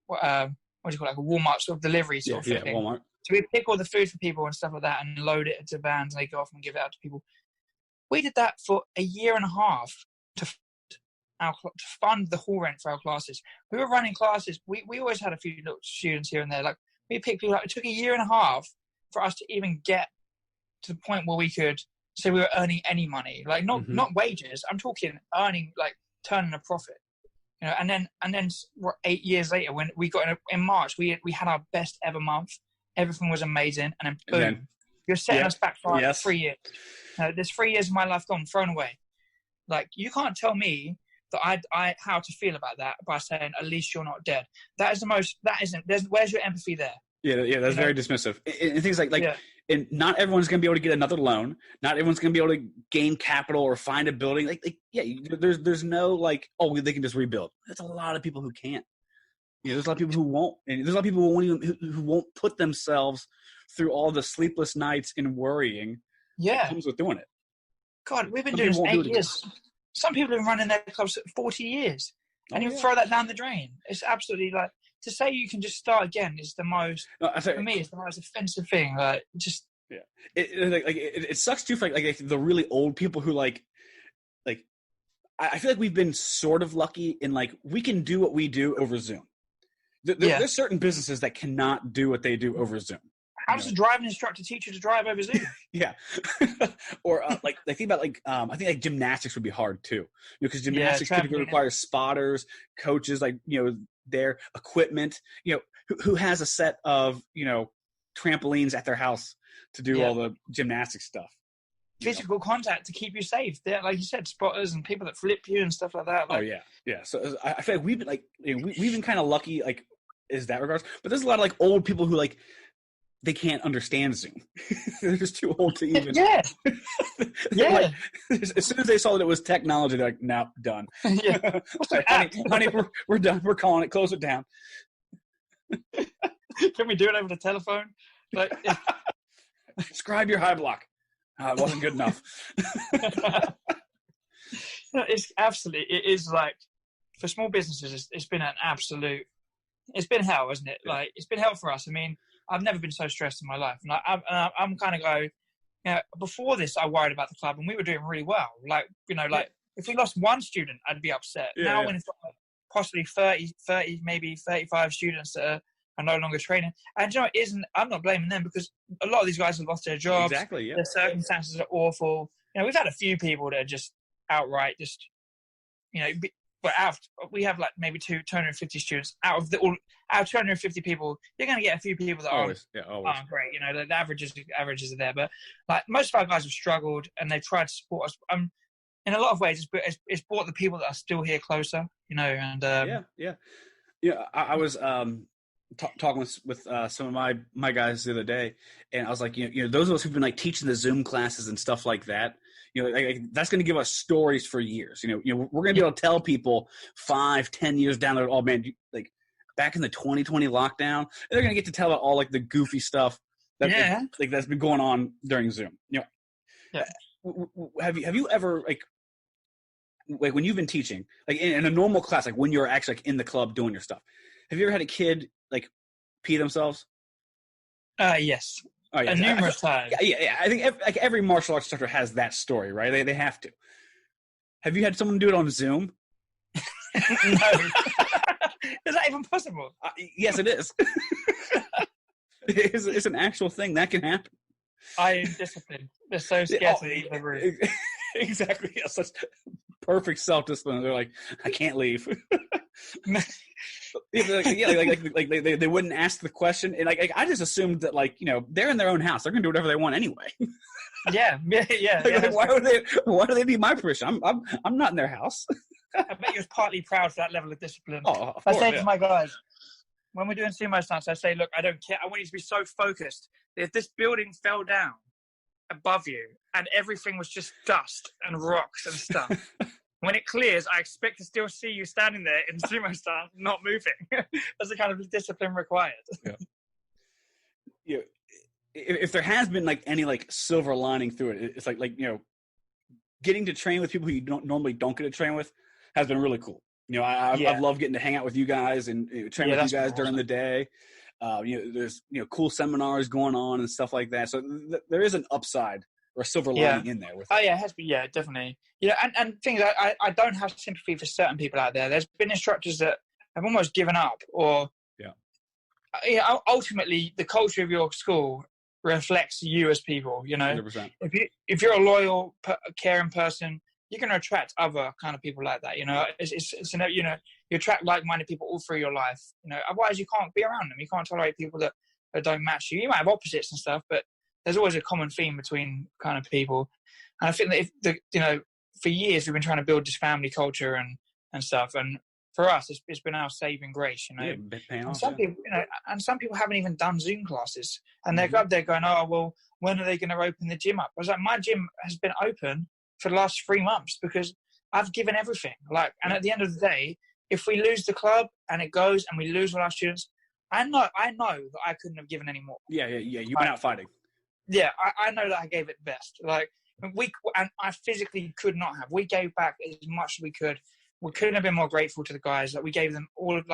what do you call it, like a Walmart sort of delivery sort of thing. Yeah, Walmart. So we pick all the food for people and stuff like that, and load it into vans, and they go off and give it out to people. We did that for a year and a half to fund the hall rent for our classes. We were running classes. We always had a few little students here and there. Like, we picked people up. It took a year and a half for us to even get to the point where we could say we were earning any money. Like, not wages. I'm talking earning, like, turning a profit. You know, and then 8 years later, when we got in March, we had our best ever month. Everything was amazing, and then boom, And then, you're setting yeah, us back for like yes. 3 years. There's 3 years of my life gone, thrown away. Like, you can't tell me that I how to feel about that by saying at least you're not dead. That is the most. That isn't. Where's your empathy there? Yeah, that's very dismissive. And things like and not everyone's going to be able to get another loan. Not everyone's going to be able to gain capital or find a building. There's no like, oh, they can just rebuild. There's a lot of people who can't. There's a lot of people who won't, and there's a lot of people who won't put themselves through all the sleepless nights and worrying that comes with doing it. God, we've been doing this 8 years. Some people have been running their clubs 40 years, and you throw that down the drain. It's absolutely like, to say you can just start again is the most, for me, it's the most offensive thing. Like, just it sucks too for like the really old people who like I feel like we've been sort of lucky in like we can do what we do over Zoom. There's certain businesses that cannot do what they do over Zoom. How does a driving instructor teach you to drive over Zoom? Yeah. Or like think about like I think like gymnastics would be hard too, because gymnastics typically requires spotters, coaches, like their equipment, who has a set of trampolines at their house to do all the gymnastic stuff. Physical contact to keep you safe. They're, like you said, spotters and people that flip you and stuff like that. Like, yeah. So I feel like we've been like we've been kind of lucky, like is that regards. But there's a lot of like old people who like they can't understand Zoom. They're just too old to even. Like, as soon as they saw that it was technology, they're like, "No, done." Honey, we're done. We're calling it. Close it down. Can we do it over the telephone? Like, describe your high block. It wasn't good enough. It's absolutely. It is like for small businesses. It's been an absolute. It's been hell, isn't it? Like it's been hell for us. I mean, I've never been so stressed in my life, and I'm kind of go. Before this, I worried about the club, and we were doing really well. Like if we lost one student, I'd be upset. Now when it's possibly 30, maybe 35 students that are no longer training, and I'm not blaming them because a lot of these guys have lost their jobs. Exactly. Yeah. Their circumstances are awful. We've had a few people that are just outright but we have like maybe 250 students out of 250 people. You're going to get a few people that aren't great. The averages are there, but like most of our guys have struggled and they've tried to support us. In a lot of ways, it's brought the people that are still here closer. And I was talking with some of my guys the other day, and I was like, those of us who've been like teaching the Zoom classes and stuff like that. That's going to give us stories for years. We're going to be able to tell people 5-10 years down the road, oh man, like back in the 2020 lockdown, they're going to get to tell about all like the goofy stuff that's been going on during Zoom. Have you ever like when you've been teaching, like in a normal class, like when you're actually like in the club doing your stuff, have you ever had a kid like pee themselves? Yes. Oh, yeah. Numerous times. Yeah. I think every martial arts instructor has that story, right? They have to. Have you had someone do it on Zoom? No. Is that even possible? Yes, it is. It's an actual thing that can happen. I am disciplined. They're so scared to leave the room. Exactly. Yeah, such perfect self-discipline. They're like, I can't leave. They wouldn't ask the question, and like I just assumed that they're in their own house, they're gonna do whatever they want anyway. Yeah. Why do they need my permission? I'm not in their house. I bet you was partly proud for that level of discipline. I say to my guys when we're doing sumo stunts, I say, look, I don't care. I want you to be so focused that if this building fell down above you and everything was just dust and rocks and stuff. When it clears, I expect to still see you standing there in sumo stance, not moving. That's the kind of discipline required. If there has been like any like silver lining through it, it's like getting to train with people who you normally don't get to train with has been really cool. I've loved getting to hang out with you guys and train with you guys during the day. There's cool seminars going on and stuff like that. So there is an upside or a silver lining in there. With it has been, definitely. And things I don't have sympathy for certain people out there. There's been instructors that have almost given up, or ultimately the culture of your school reflects you as people. 100%. If you're a loyal, caring person, you're going to attract other kind of people like that. You know, you attract like-minded people all through your life. You know, otherwise you can't be around them. You can't tolerate people that don't match you. You might have opposites and stuff, but there's always a common theme between kind of people. And I think that for years we've been trying to build this family culture and stuff. And for us, it's been our saving grace. You know, and some people haven't even done Zoom classes, and they're up there going, "Oh, well, when are they going to open the gym up?" I was like, my gym has been open for the last 3 months because I've given everything. And at the end of the day, if we lose the club and it goes and we lose all our students, I know that I couldn't have given any more. Yeah. You've been out fighting. Yeah, I know that I gave it best. And I physically could not have. We gave back as much as we could. We couldn't have been more grateful to the guys. That we gave them all of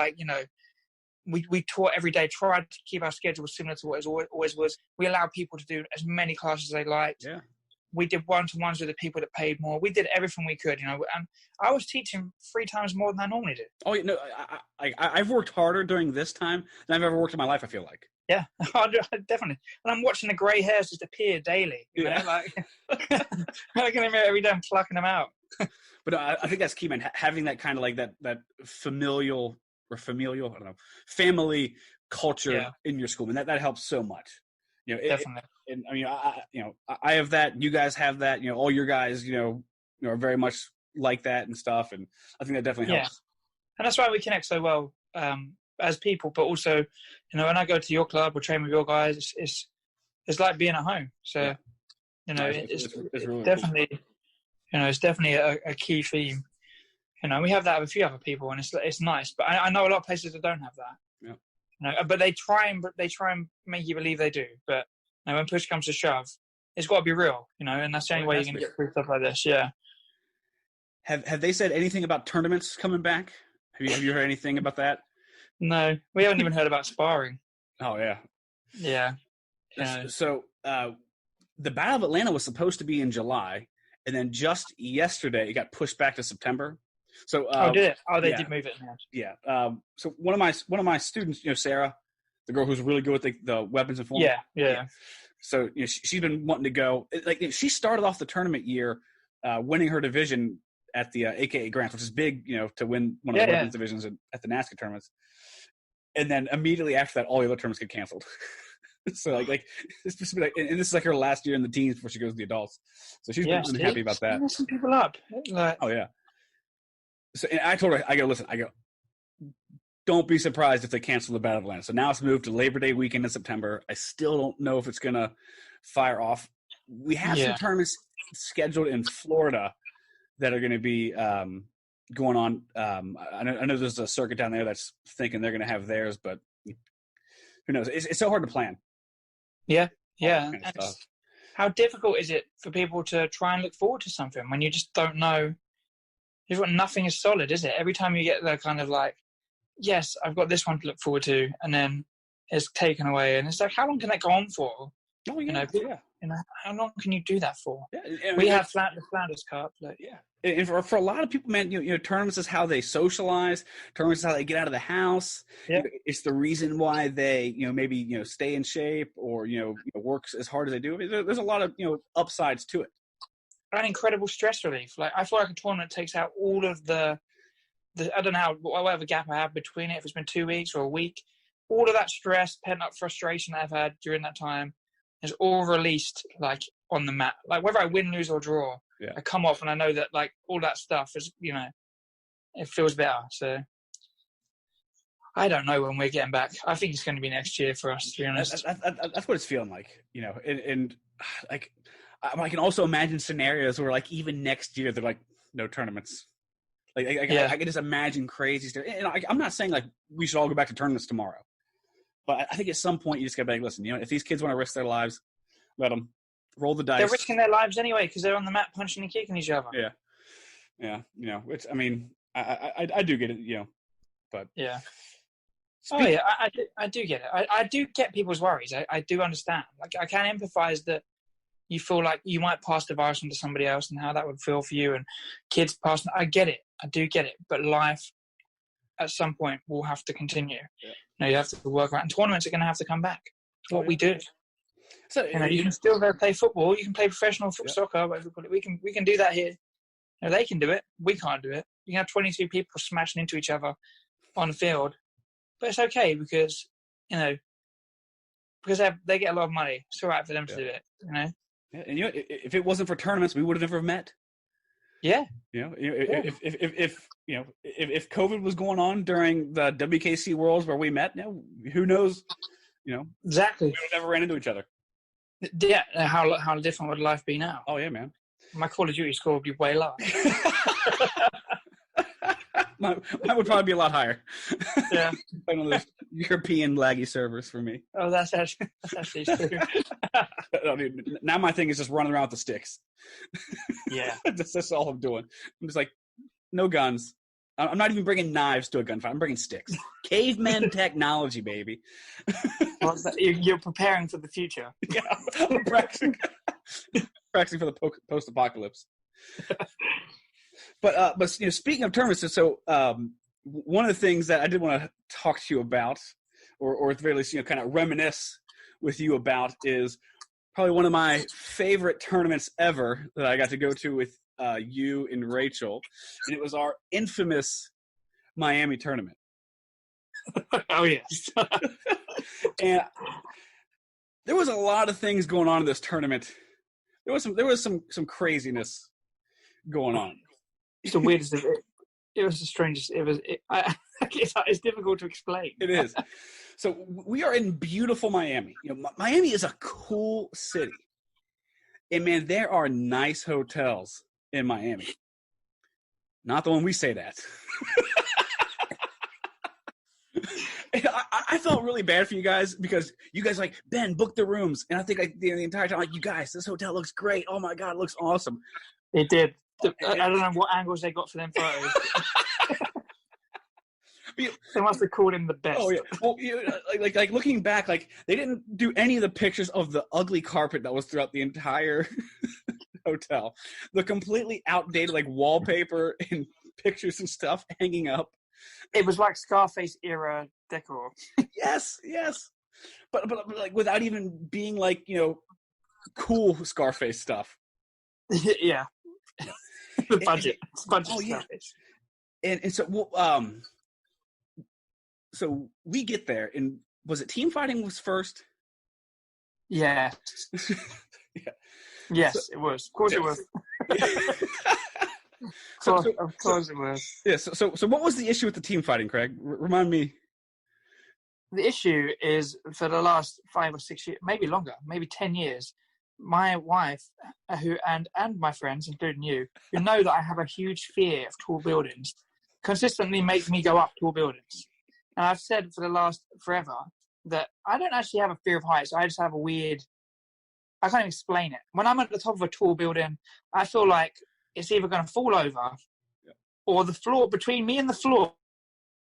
we taught every day, tried to keep our schedule similar to what it always was. We allowed people to do as many classes as they liked. Yeah. We did one-to-ones with the people that paid more. We did everything we could, and I was teaching 3 times more than I normally do. Oh, no, I've worked harder during this time than I've ever worked in my life, I feel like. Yeah, definitely. And I'm watching the grey hairs just appear daily. You know, I can admit every day I'm plucking them out. But I think that's key, man. Having that kind of that familial, I don't know, family culture in your school, and that helps so much. You know, definitely. And I mean, I have that. You guys have that. You know, all your guys, are very much like that and stuff. And I think that definitely helps. And that's why we connect so well as people. But also, when I go to your club or train with your guys, it's like being at home. So, it's really definitely, cool. It's definitely a key theme. We have that with a few other people, and it's nice. But I know a lot of places that don't have that. Yeah. But they try and make you believe they do. But when push comes to shove, it's got to be real, and that's the only way you're going to get through stuff like this. Yeah. Have they said anything about tournaments coming back? Have you heard anything about that? No, we haven't even heard about sparring. Oh yeah. Yeah. So the Battle of Atlanta was supposed to be in July, and then just yesterday it got pushed back to September. So did it? Oh, they did move it now. Yeah. So one of my students, Sarah, the girl who's really good with the weapons and form. Yeah. So she's been wanting to go. She started off the tournament year winning her division at the AKA Grants, which is big, to win one of the weapons divisions at the NASCAR tournaments. And then immediately after that, all the other tournaments get canceled. So this is her last year in the teens before she goes to the adults. So she's been unhappy about that. Messing people up. Oh yeah. So and I told her, I go, don't be surprised if they cancel the Battle of Atlanta. So now it's moved to Labor Day weekend in September. I still don't know if it's gonna fire off. We have some tournaments scheduled in Florida that are going to be going on. I know there's a circuit down there that's thinking they're going to have theirs, but who knows? It's so hard to plan. Yeah. How difficult is it for people to try and look forward to something when you just don't know? Nothing is solid, is it? Every time you get the kind of yes, I've got this one to look forward to, and then it's taken away, and it's like, how long can that go on for? Oh yeah, how long can you do that for? Yeah, we have the Flanders Cup. And for a lot of people, man, tournaments is how they socialize. Tournaments is how they get out of the house. Yeah. It's the reason why they, maybe, stay in shape or, work as hard as they do. There's a lot of, upsides to it. And incredible stress relief. I feel like a tournament takes out all of the I don't know, whatever gap I have between it, if it's been 2 weeks or a week, all of that stress, pent up frustration that I've had during that time is all released on the mat. Whether I win, lose or draw, I come off and I know that all that stuff is, it feels better. So I don't know when we're getting back. I think it's going to be next year for us, to be honest. That's what it's feeling like, and I can also imagine scenarios where even next year they're no tournaments. I can just imagine crazy stuff. And I'm not saying we should all go back to tournaments tomorrow, but I think at some point you just got to be listen, if these kids want to risk their lives, let them roll the dice. They're risking their lives anyway because they're on the mat punching and kicking each other. Yeah. Which I mean, I do get it, but yeah. I do get it. I do get people's worries. I do understand. I can empathize that you feel like you might pass the virus on to somebody else and how that would feel for you and kids passing. I get it. I do get it. But life at some point will have to continue. Yeah. You have to work around. And tournaments are going to have to come back. It's what we do. So you can still go play football. You can play professional soccer. Whatever we call it. We can do that here. You know, they can do it. We can't do it. You can have 22 people smashing into each other on the field, but it's okay because, you know, because they get a lot of money. It's all right for them to do it, you know. Yeah, and you know, if it wasn't for tournaments, we would have never met. Yeah. You know, if COVID was going on during the WKC Worlds where we met, you know, who knows? You know, exactly. We would have never ran into each other. Yeah. How different would life be now? Oh yeah, man. My Call of Duty score would be way lower. Mine would probably be a lot higher. Yeah. One of those European laggy servers for me. Oh, that's actually true. No, dude, now my thing is just running around with the sticks. Yeah. That's all I'm doing. I'm just like, no guns. I'm not even bringing knives to a gunfight. I'm bringing sticks. Caveman technology, baby. You're preparing for the future. Yeah, I'm practicing for the post-apocalypse. But you know, speaking of tournaments, so one of the things that I did want to talk to you about, or at the very least, you know, kind of reminisce with you about, is probably one of my favorite tournaments ever that I got to go to with you and Rachel, and it was our infamous Miami tournament. Oh yes. And there was a lot of things going on in this tournament. There was some craziness going on. It's the weirdest. It was the strangest. It's difficult to explain. It is. So we are in beautiful Miami. You know, Miami is a cool city, and man, there are nice hotels in Miami. Not the one we stayed at. I felt really bad for you guys because you guys like, Ben, book the rooms, and I think like the entire time, like, you guys, this hotel looks great. Oh my God, it looks awesome. It did. I don't know what angles they got for them photos. They must have called him the best. Oh yeah. Well, like looking back, like they didn't do any of the pictures of the ugly carpet that was throughout the entire hotel. The completely outdated like wallpaper and pictures and stuff hanging up. It was like Scarface era decor. Yes. But like without even being like, you know, cool Scarface stuff. Yeah. The budget. Oh yeah. And so so we get there, and was it team fighting was first? Yeah. Yeah. Yes, it was. Of course it was. Of course it was. Yeah. So what was the issue with the team fighting, Craig? Remind me. The issue is for the last 5 or 6 years, maybe longer, maybe 10 years, my wife, and my friends, including you, who know that I have a huge fear of tall buildings, consistently make me go up tall buildings. And I've said forever that I don't actually have a fear of heights. I just have I can't even explain it. When I'm at the top of a tall building, I feel like it's either going to fall over or the floor, between me and the floor,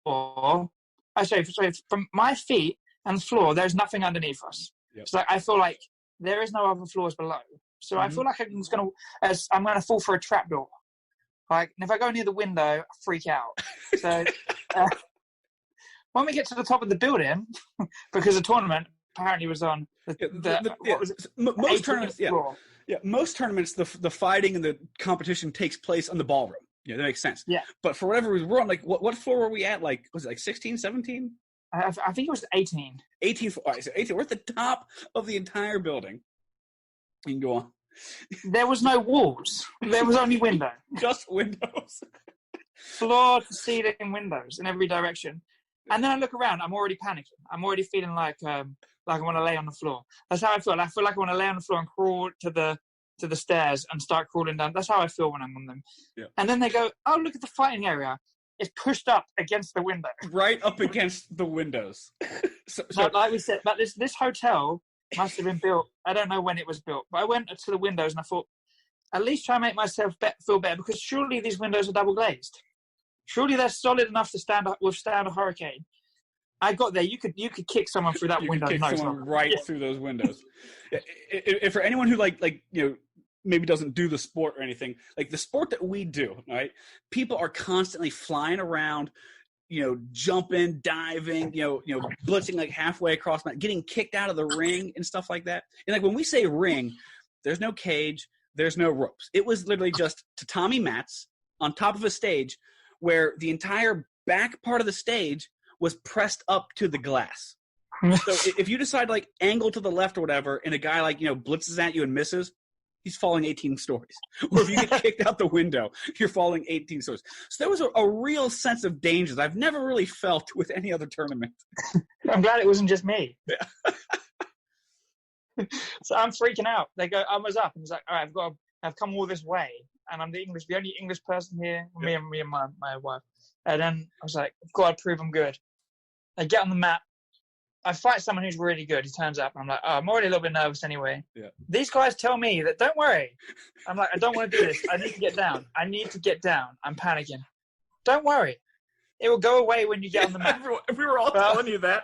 from my feet and the floor, there's nothing underneath us. Yep. So I feel like there is no other floors below. So I feel like I'm going to fall for a trapdoor. Like, and if I go near the window, I freak out. So when we get to the top of the building, because the tournament apparently was on most tournaments. Most tournaments, the fighting and the competition takes place on the ballroom. Yeah, that makes sense. Yeah. But for whatever reason, we're on like what floor were we at? Like, was it like 16, 17? I think it was 18. 18. All right, so 18. We're at the top of the entire building. You can go on. There was no walls. There was only window. Just windows. Floor to ceiling windows in every direction. And then I look around. I'm already panicking. I'm already feeling like I want to lay on the floor. That's how I feel. I feel like I want to lay on the floor and crawl to the stairs and start crawling down. That's how I feel when I'm on them. Yeah. And then they go, oh, look at the fighting area. It's pushed up against the window. Right up against the windows. So like we said, but this hotel must have been built. I don't know when it was built, but I went to the windows and I thought, at least try and make myself feel better, because surely these windows are double glazed. Surely they're solid enough to withstand a hurricane. I got there. You could kick someone through that window. Kick someone right through those windows. If for anyone who like maybe doesn't do the sport or anything, like the sport that we do, right? People are constantly flying around, jumping, diving, blitzing like halfway across, getting kicked out of the ring and stuff like that. And like when we say ring, there's no cage, there's no ropes. It was literally just tatami mats on top of a stage where the entire back part of the stage was pressed up to the glass. So if you decide to like angle to the left or whatever, and a guy like, blitzes at you and misses, he's falling 18 stories. Or if you get kicked out the window, you're falling 18 stories. So there was a real sense of dangers I've never really felt with any other tournament. I'm glad it wasn't just me. Yeah. So I'm freaking out. They go, I was up, and it's like, all right, I've come all this way, and I'm the only English person here, yeah. me and my wife. And then I was like, I've got to prove I'm good. I get on the mat. I fight someone who's really good. He turns up, and I'm like, oh, I'm already a little bit nervous anyway. Yeah. These guys tell me that, don't worry. I'm like, I don't want to do this. I need to get down. I'm panicking. Don't worry. It will go away when you get on the mat. If we were all telling you that,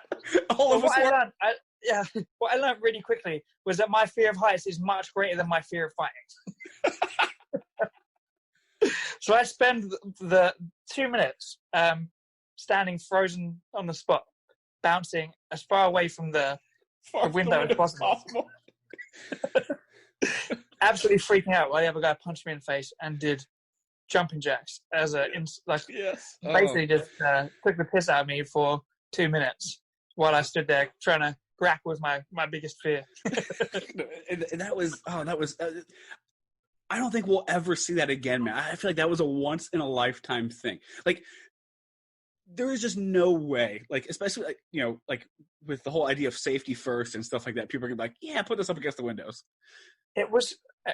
all of us were. What I learned really quickly was that my fear of heights is much greater than my fear of fighting. So I spend the 2 minutes standing frozen on the spot, bouncing as far away from the window as possible. Absolutely freaking out while the other guy punched me in the face and did jumping jacks as basically just took the piss out of me for 2 minutes while I stood there trying to grapple with my biggest fear. and that was I don't think we'll ever see that again, man. I feel like that was a once in a lifetime thing. Like, there is just no way, like, especially like with the whole idea of safety first and stuff like that, people are gonna be like, yeah, put this up against the windows. It was I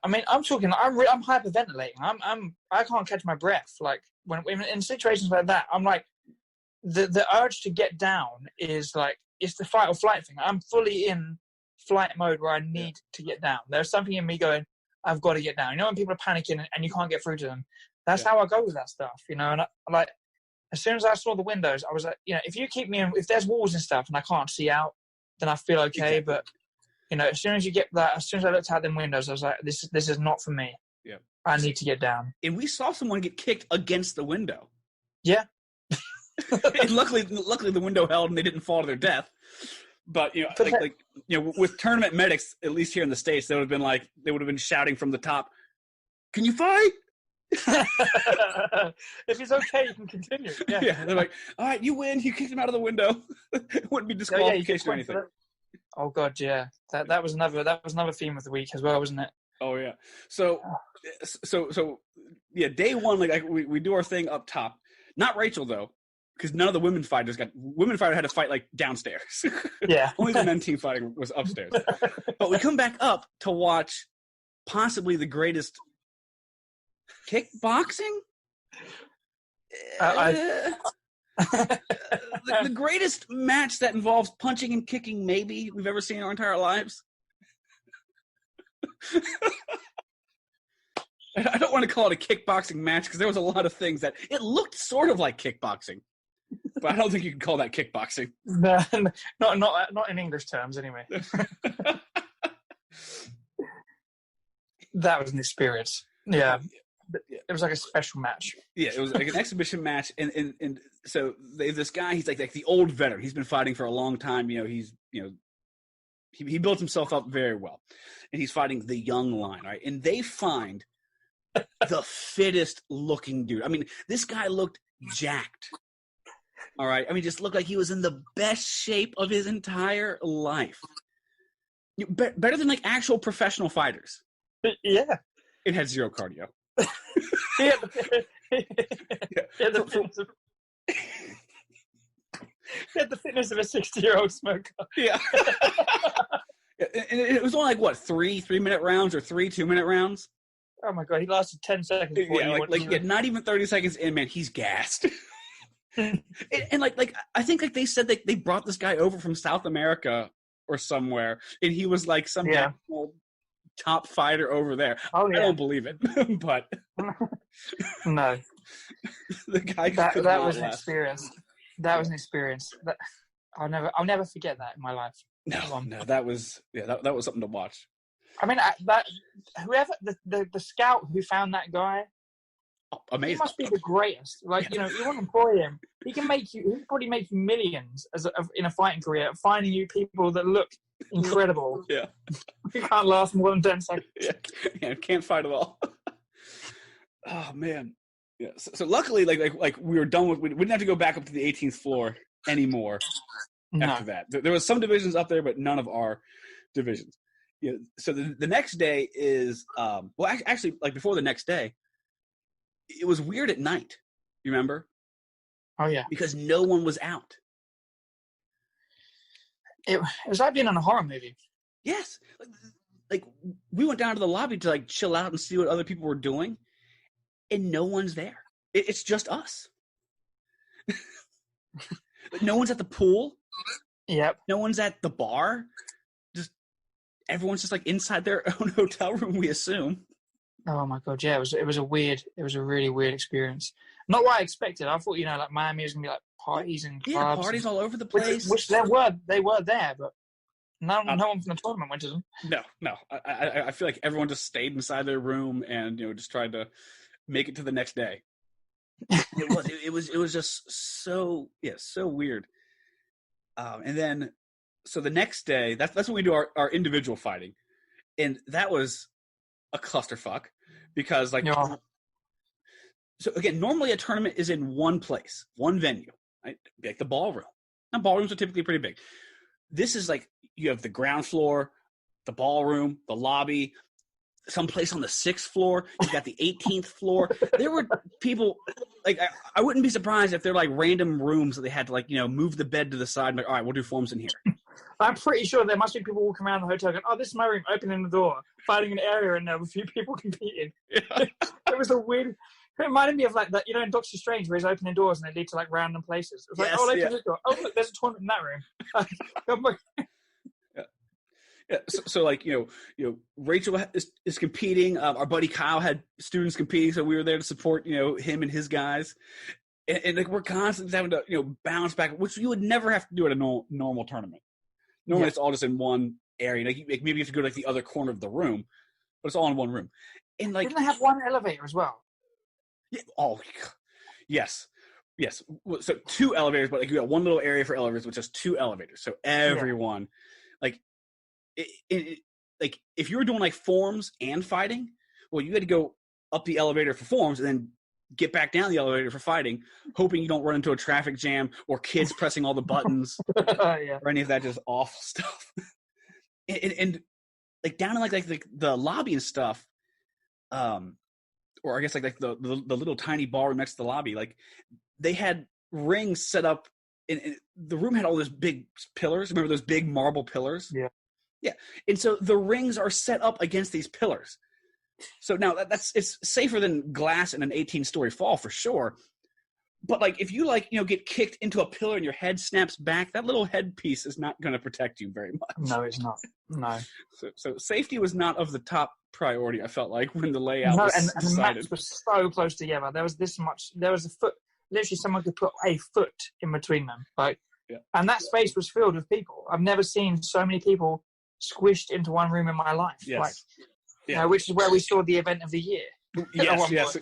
mean, I'm hyperventilating. I can't catch my breath. Like, when in situations like that, I'm like, the urge to get down is like, it's the fight or flight thing. I'm fully in flight mode where I need to get down. There's something in me going, I've got to get down. When people are panicking and you can't get through to them, that's how I go with that stuff, And I, like, as soon as I saw the windows, I was like, if you keep me in, if there's walls and stuff and I can't see out, then I feel okay. Exactly. But as soon as you get that, as soon as I looked out them windows, I was like, this is not for me. Yeah, I need to get down. And we saw someone get kicked against the window. Yeah. And luckily the window held and they didn't fall to their death. But with tournament medics, at least here in the States, they would have been shouting from the top, "Can you fight?" If he's okay, you can continue. Yeah. They're like, all right, you win. You kicked him out of the window. It wouldn't be disqualification or anything. Oh God, yeah. That was another theme of the week as well, wasn't it? Oh yeah. So yeah, day one, like we do our thing up top. Not Rachel though, because none of the women fighter had to fight like downstairs. Yeah. Only the men team fighting was upstairs. But we come back up to watch possibly the greatest kickboxing. The greatest match that involves punching and kicking maybe we've ever seen in our entire lives. I don't want to call it a kickboxing match because there was a lot of things that it looked sort of like kickboxing, but I don't think you can call that kickboxing. No, not in English terms anyway. That was an experience. Yeah. It was like a special match. Yeah, it was like an exhibition match, and so they have this guy. He's like the old veteran. He's been fighting for a long time. He built himself up very well, and he's fighting the young line, right? And they find the fittest looking dude. I mean, this guy looked jacked. All right, I mean, just looked like he was in the best shape of his entire life. Better than like actual professional fighters. Yeah, it had zero cardio. He had the fitness of a 60-year-old smoker. Yeah. And it was only like, 3-minute rounds or 3 2-minute rounds? Oh my God, he lasted 10 seconds. Not even 30 seconds in, man, he's gassed. and I think like they said they brought this guy over from South America or somewhere, and he was like some top fighter over there. Oh, yeah. I don't believe it, but no. The guy that was an experience. That was an experience. I'll never forget that in my life. No, that was something to watch. I mean, whoever the scout who found that guy, amazing. He must be the greatest. Like, you want to employ him. He can probably make you millions in a fighting career, finding you people that look Incredible. Yeah. You can't last more than 10 seconds. Yeah, can't fight at all. Oh man. Yeah. So luckily, like we were done with. We didn't have to go back up to the 18th floor anymore. After that, there was some divisions up there, but none of our divisions. Yeah. So the next day is actually, like before the next day, it was weird at night. You remember? Oh yeah. Because no one was out. It was like being in a horror movie. Yes. Like we went down to the lobby to like chill out and see what other people were doing, and no one's there. It's just us. No one's at the pool. Yep. No one's at the bar. Just everyone's just like inside their own hotel room, we assume. Oh my god, yeah, it was a really weird experience. Not what I expected. I thought, like Miami was gonna be like parties and clubs. Yeah, parties all over the place. Which they were there, but no one from the tournament went to them. No. I feel like everyone just stayed inside their room and just tried to make it to the next day. It was just so weird. And then so the next day, that's when we do our individual fighting, and that was a clusterfuck because so again, normally a tournament is in one place, one venue, right? Like the ballroom. Now ballrooms are typically pretty big. This is like you have the ground floor, the ballroom, the lobby, someplace on the 6th floor. You got the 18th floor. There were people like I wouldn't be surprised if they're like random rooms that they had to like move the bed to the side and like, all right, we'll do forms in here. I'm pretty sure there must be people walking around the hotel going, oh, this is my room, opening the door, finding an area in there with a few people competing. Yeah. It was a weird. It reminded me of like that, in Doctor Strange where he's opening doors and they lead to like random places. It was like, open this door. Oh, look, there's a tournament in that room. Yeah, so like Rachel is competing. Our buddy Kyle had students competing, so we were there to support him and his guys, and like we're constantly having to bounce back, which you would never have to do at a normal tournament. Normally it's all just in one area. Like maybe you have to go to like the other corner of the room, but it's all in one room. And like, didn't they have one elevator as well? Yeah. Oh, yes. So 2 elevators, but like you got one little area for elevators, which is 2 elevators. So everyone, like. Like if you were doing like forms and fighting, well, you had to go up the elevator for forms and then get back down the elevator for fighting, hoping you don't run into a traffic jam or kids pressing all the buttons or any of that just awful stuff. and like down in like the lobby and stuff, or I guess like the little tiny ballroom next to the lobby, like they had rings set up. And the room had all those big pillars. Remember those big marble pillars? Yeah. Yeah, and so the rings are set up against these pillars. So now it's safer than glass in an 18-story fall for sure. But like if you get kicked into a pillar and your head snaps back, that little headpiece is not going to protect you very much. No, it's not. No. So safety was not of the top priority. I felt like when the layout was and decided. the mats were so close together. There was this much. There was a foot. Literally, someone could put a foot in between them. And that space was filled with people. I've never seen so many people squished into one room in my life. Yes. Which is where we saw the event of the year. Yes.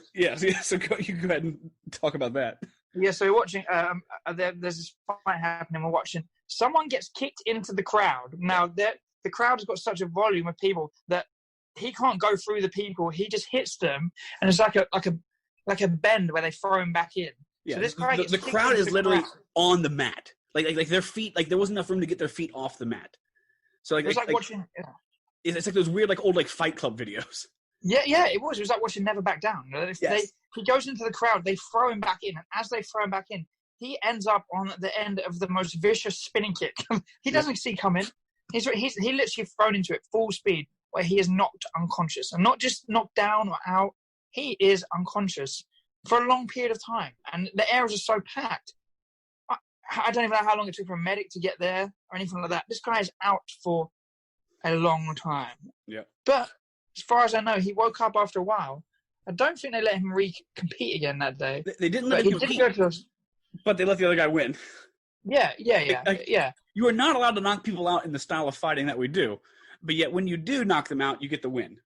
So you go ahead and talk about that. Yeah, so we're watching, there's this fight happening, we're watching. Someone gets kicked into the crowd. Now, the crowd has got such a volume of people that he can't go through the people. He just hits them, and it's like a bend where they throw him back in. Yeah, so this guy the crowd is literally on the mat. Like their feet, like there wasn't enough room to get their feet off the mat. So it was like watching. Yeah. It's like those weird old Fight Club videos. Yeah, it was. It was like watching Never Back Down. He goes into the crowd, they throw him back in, and as they throw him back in, he ends up on the end of the most vicious spinning kick. He doesn't see coming. He literally thrown into it full speed, where he is knocked unconscious, and not just knocked down or out. He is unconscious for a long period of time, and the areas are so packed. I don't even know how long it took for a medic to get there or anything like that. This guy is out for a long time. Yeah. But as far as I know, he woke up after a while. I don't think they let him compete again that day. They didn't let him compete, but they let the other guy win. Yeah. You are not allowed to knock people out in the style of fighting that we do, but yet when you do knock them out, you get the win.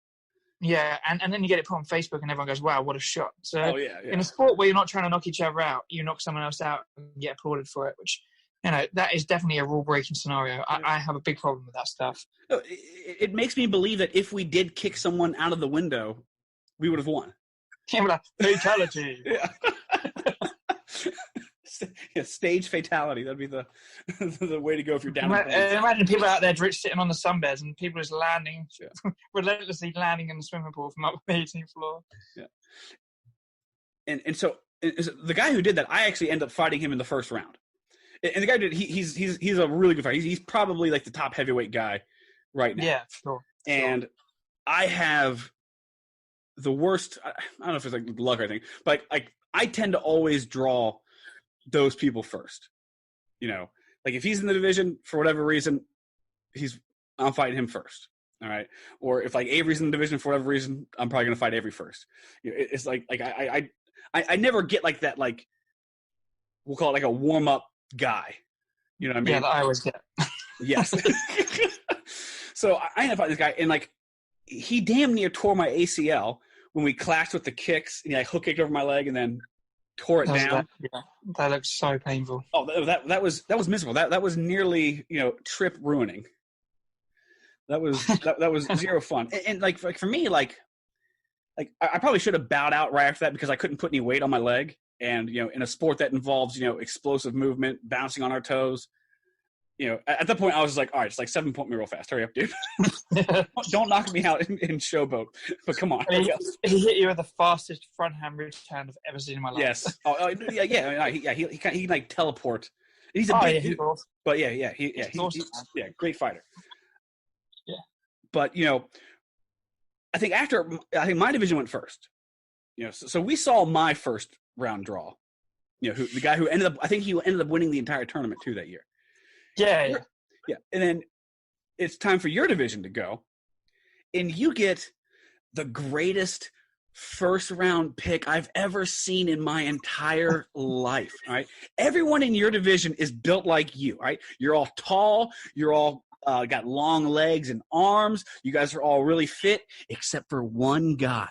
Yeah, and then you get it put on Facebook and everyone goes, wow, what a shot. So in a sport where you're not trying to knock each other out, you knock someone else out and get applauded for it, which that is definitely a rule-breaking scenario. I have a big problem with that stuff. No, it makes me believe that if we did kick someone out of the window, we would have won. Yeah, like, fatality. Yeah. Yeah, stage fatality. That'd be the the way to go if you're down. Imagine people out there sitting on the sunbeds and people just relentlessly landing in the swimming pool from up the 18th floor. Yeah. And so the guy who did that, I actually ended up fighting him in the first round. And the guy did. He's a really good fighter. He's probably like the top heavyweight guy right now. Yeah, sure. And I have the worst. I don't know if it's like luck or anything, but I tend to always draw those people first. Like if he's in the division for whatever reason, I'm fighting him first. All right. Or if like Avery's in the division for whatever reason, I'm probably gonna fight Avery first. It's like I never get like that, like we'll call it like a warm up guy. You know what I mean? Yeah, I always get. Yes. So I ended up fighting this guy, and like he damn near tore my ACL when we clashed with the kicks, and he like hook kicked over my leg and then tore it down. That looks so painful. Oh, that was miserable. That was nearly trip ruining. That was zero fun. And like for me, like I probably should have bowed out right after that because I couldn't put any weight on my leg. And in a sport that involves explosive movement, bouncing on our toes, at that point I was just like, all right, it's like 7-point me real fast. Hurry up, dude. Don't knock me out in showboat. But come on. He hit you with the fastest front hand reach hand I've ever seen in my life. Yes. Oh, yeah. He can like teleport. He's a big dude. Awesome. But he's awesome, great fighter. Yeah. But I think my division went first. So we saw my first round draw. The guy who ended up winning the entire tournament too that year. Yeah. And then it's time for your division to go, and you get the greatest first round pick I've ever seen in my entire life. All right, everyone in your division is built like you. All right, you're all tall. You're all got long legs and arms. You guys are all really fit, except for one guy.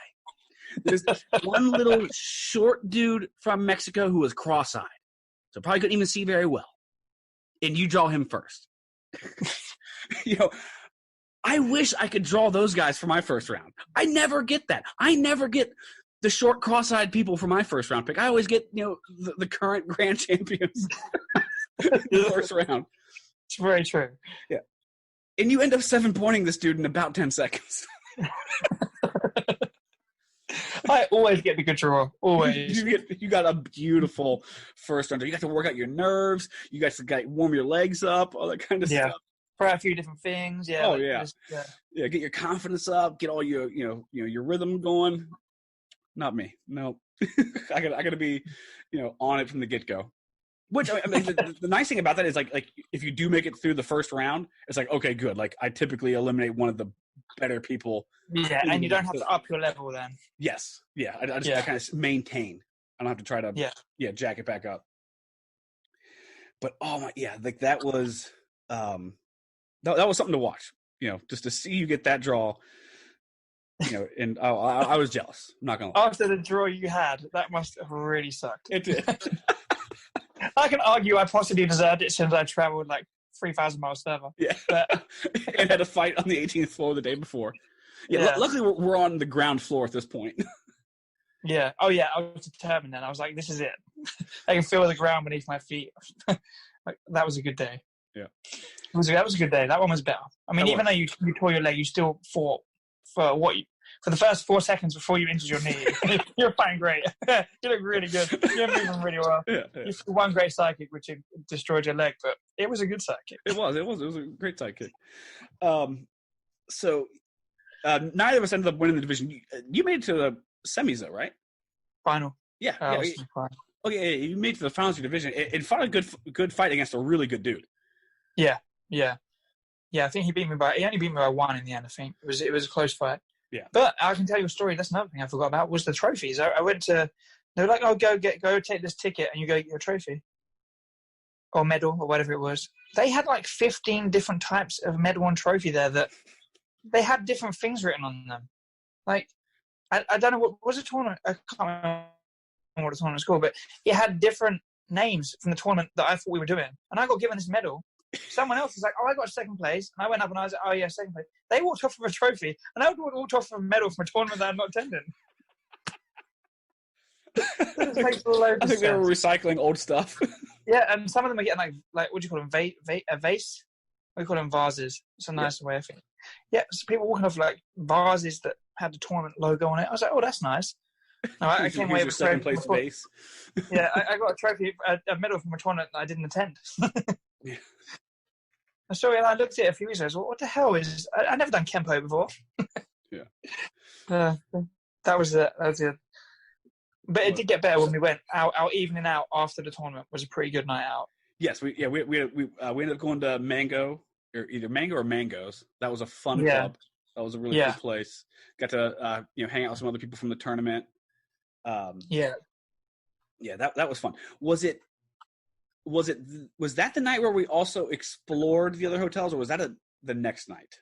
There's one little short dude from Mexico who was cross-eyed, so probably couldn't even see very well. And you draw him first. I wish I could draw those guys for my first round. I never get that. I never get the short cross-eyed people for my first round pick. I always get, the current grand champions in the first round. It's very true. Yeah. And you end up 7-pointing this dude in about 10 seconds. I always get the good draw. Always. You got a beautiful first round. You got to work out your nerves. You got to warm your legs up, all that kind of stuff. Try a few different things. Yeah. Oh, yeah. Get your confidence up. Get all your your rhythm going. Not me. No. I got to be on it from the get go. Which I mean, the nice thing about that is like if you do make it through the first round, it's like okay, good. Like I typically eliminate one of the better people. Yeah, and you don't have to up your level then. Yes. Yeah. I kind of maintain. I don't have to try to jack it back up. But like that was that was something to watch. Just to see you get that draw. And I was jealous. I'm not gonna lie. After the draw you had, that must have really sucked. It did. I can argue I possibly deserved it since I traveled like 3,000 miles further. Yeah. But and had a fight on the 18th floor the day before. Yeah. Luckily, we're on the ground floor at this point. Yeah. Oh, yeah. I was determined then. I was like, this is it. I can feel the ground beneath my feet. That was a good day. Yeah. That was a good day. That one was better. I mean, even though you tore your leg, you still fought for the first 4 seconds before you injured your knee. You're fighting great. You look really good. You're moving really well. Yeah. You flew one great side kick, which destroyed your leg, but it was a good side kick. It was a great side kick. So neither of us ended up winning the division. You made it to the semis, though, right? Final. Yeah. Final. Okay, you made it to the finals of your division. It fought a good fight against a really good dude. Yeah. I think he only beat me by 1 in the end. I think it was a close fight. Yeah. But I can tell you a story. That's another thing I forgot about was the trophies. I went to. They were like, "Oh, go take this ticket and you go get your trophy, or medal, or whatever it was." They had like 15 different types of medal and trophy there that they had different things written on them. Like, I don't know what was the tournament. I can't remember what the tournament was called, but it had different names from the tournament that I thought we were doing, and I got given this medal. Someone else was like, "Oh, I got second place," and I went up and I was like, "Oh yeah, second place." They walked off with a trophy, and I walked off with a medal from a tournament that I'm not attending. I think they were recycling old stuff. Yeah, and some of them are getting like what do you call them? A vase? We call them vases. It's a nicer way of thinking. Yeah, so people walking off like vases that had the tournament logo on it. I was like, oh, that's nice. No, I came away with a second place vase. Yeah, I got a trophy, a medal from a tournament that I didn't attend. Yeah. So I looked at it a few weeks ago. I was like, what the hell is? I've never done Kempo before. Yeah. That was it. But it did get better when we went out. Our evening out after the tournament was a pretty good night out. Yes, we ended up going to Mango, or either Mango or Mangoes. That was a fun club. That was a really cool place. Got to hang out with some other people from the tournament. That was fun. Was that the night where we also explored the other hotels, or was that the next night?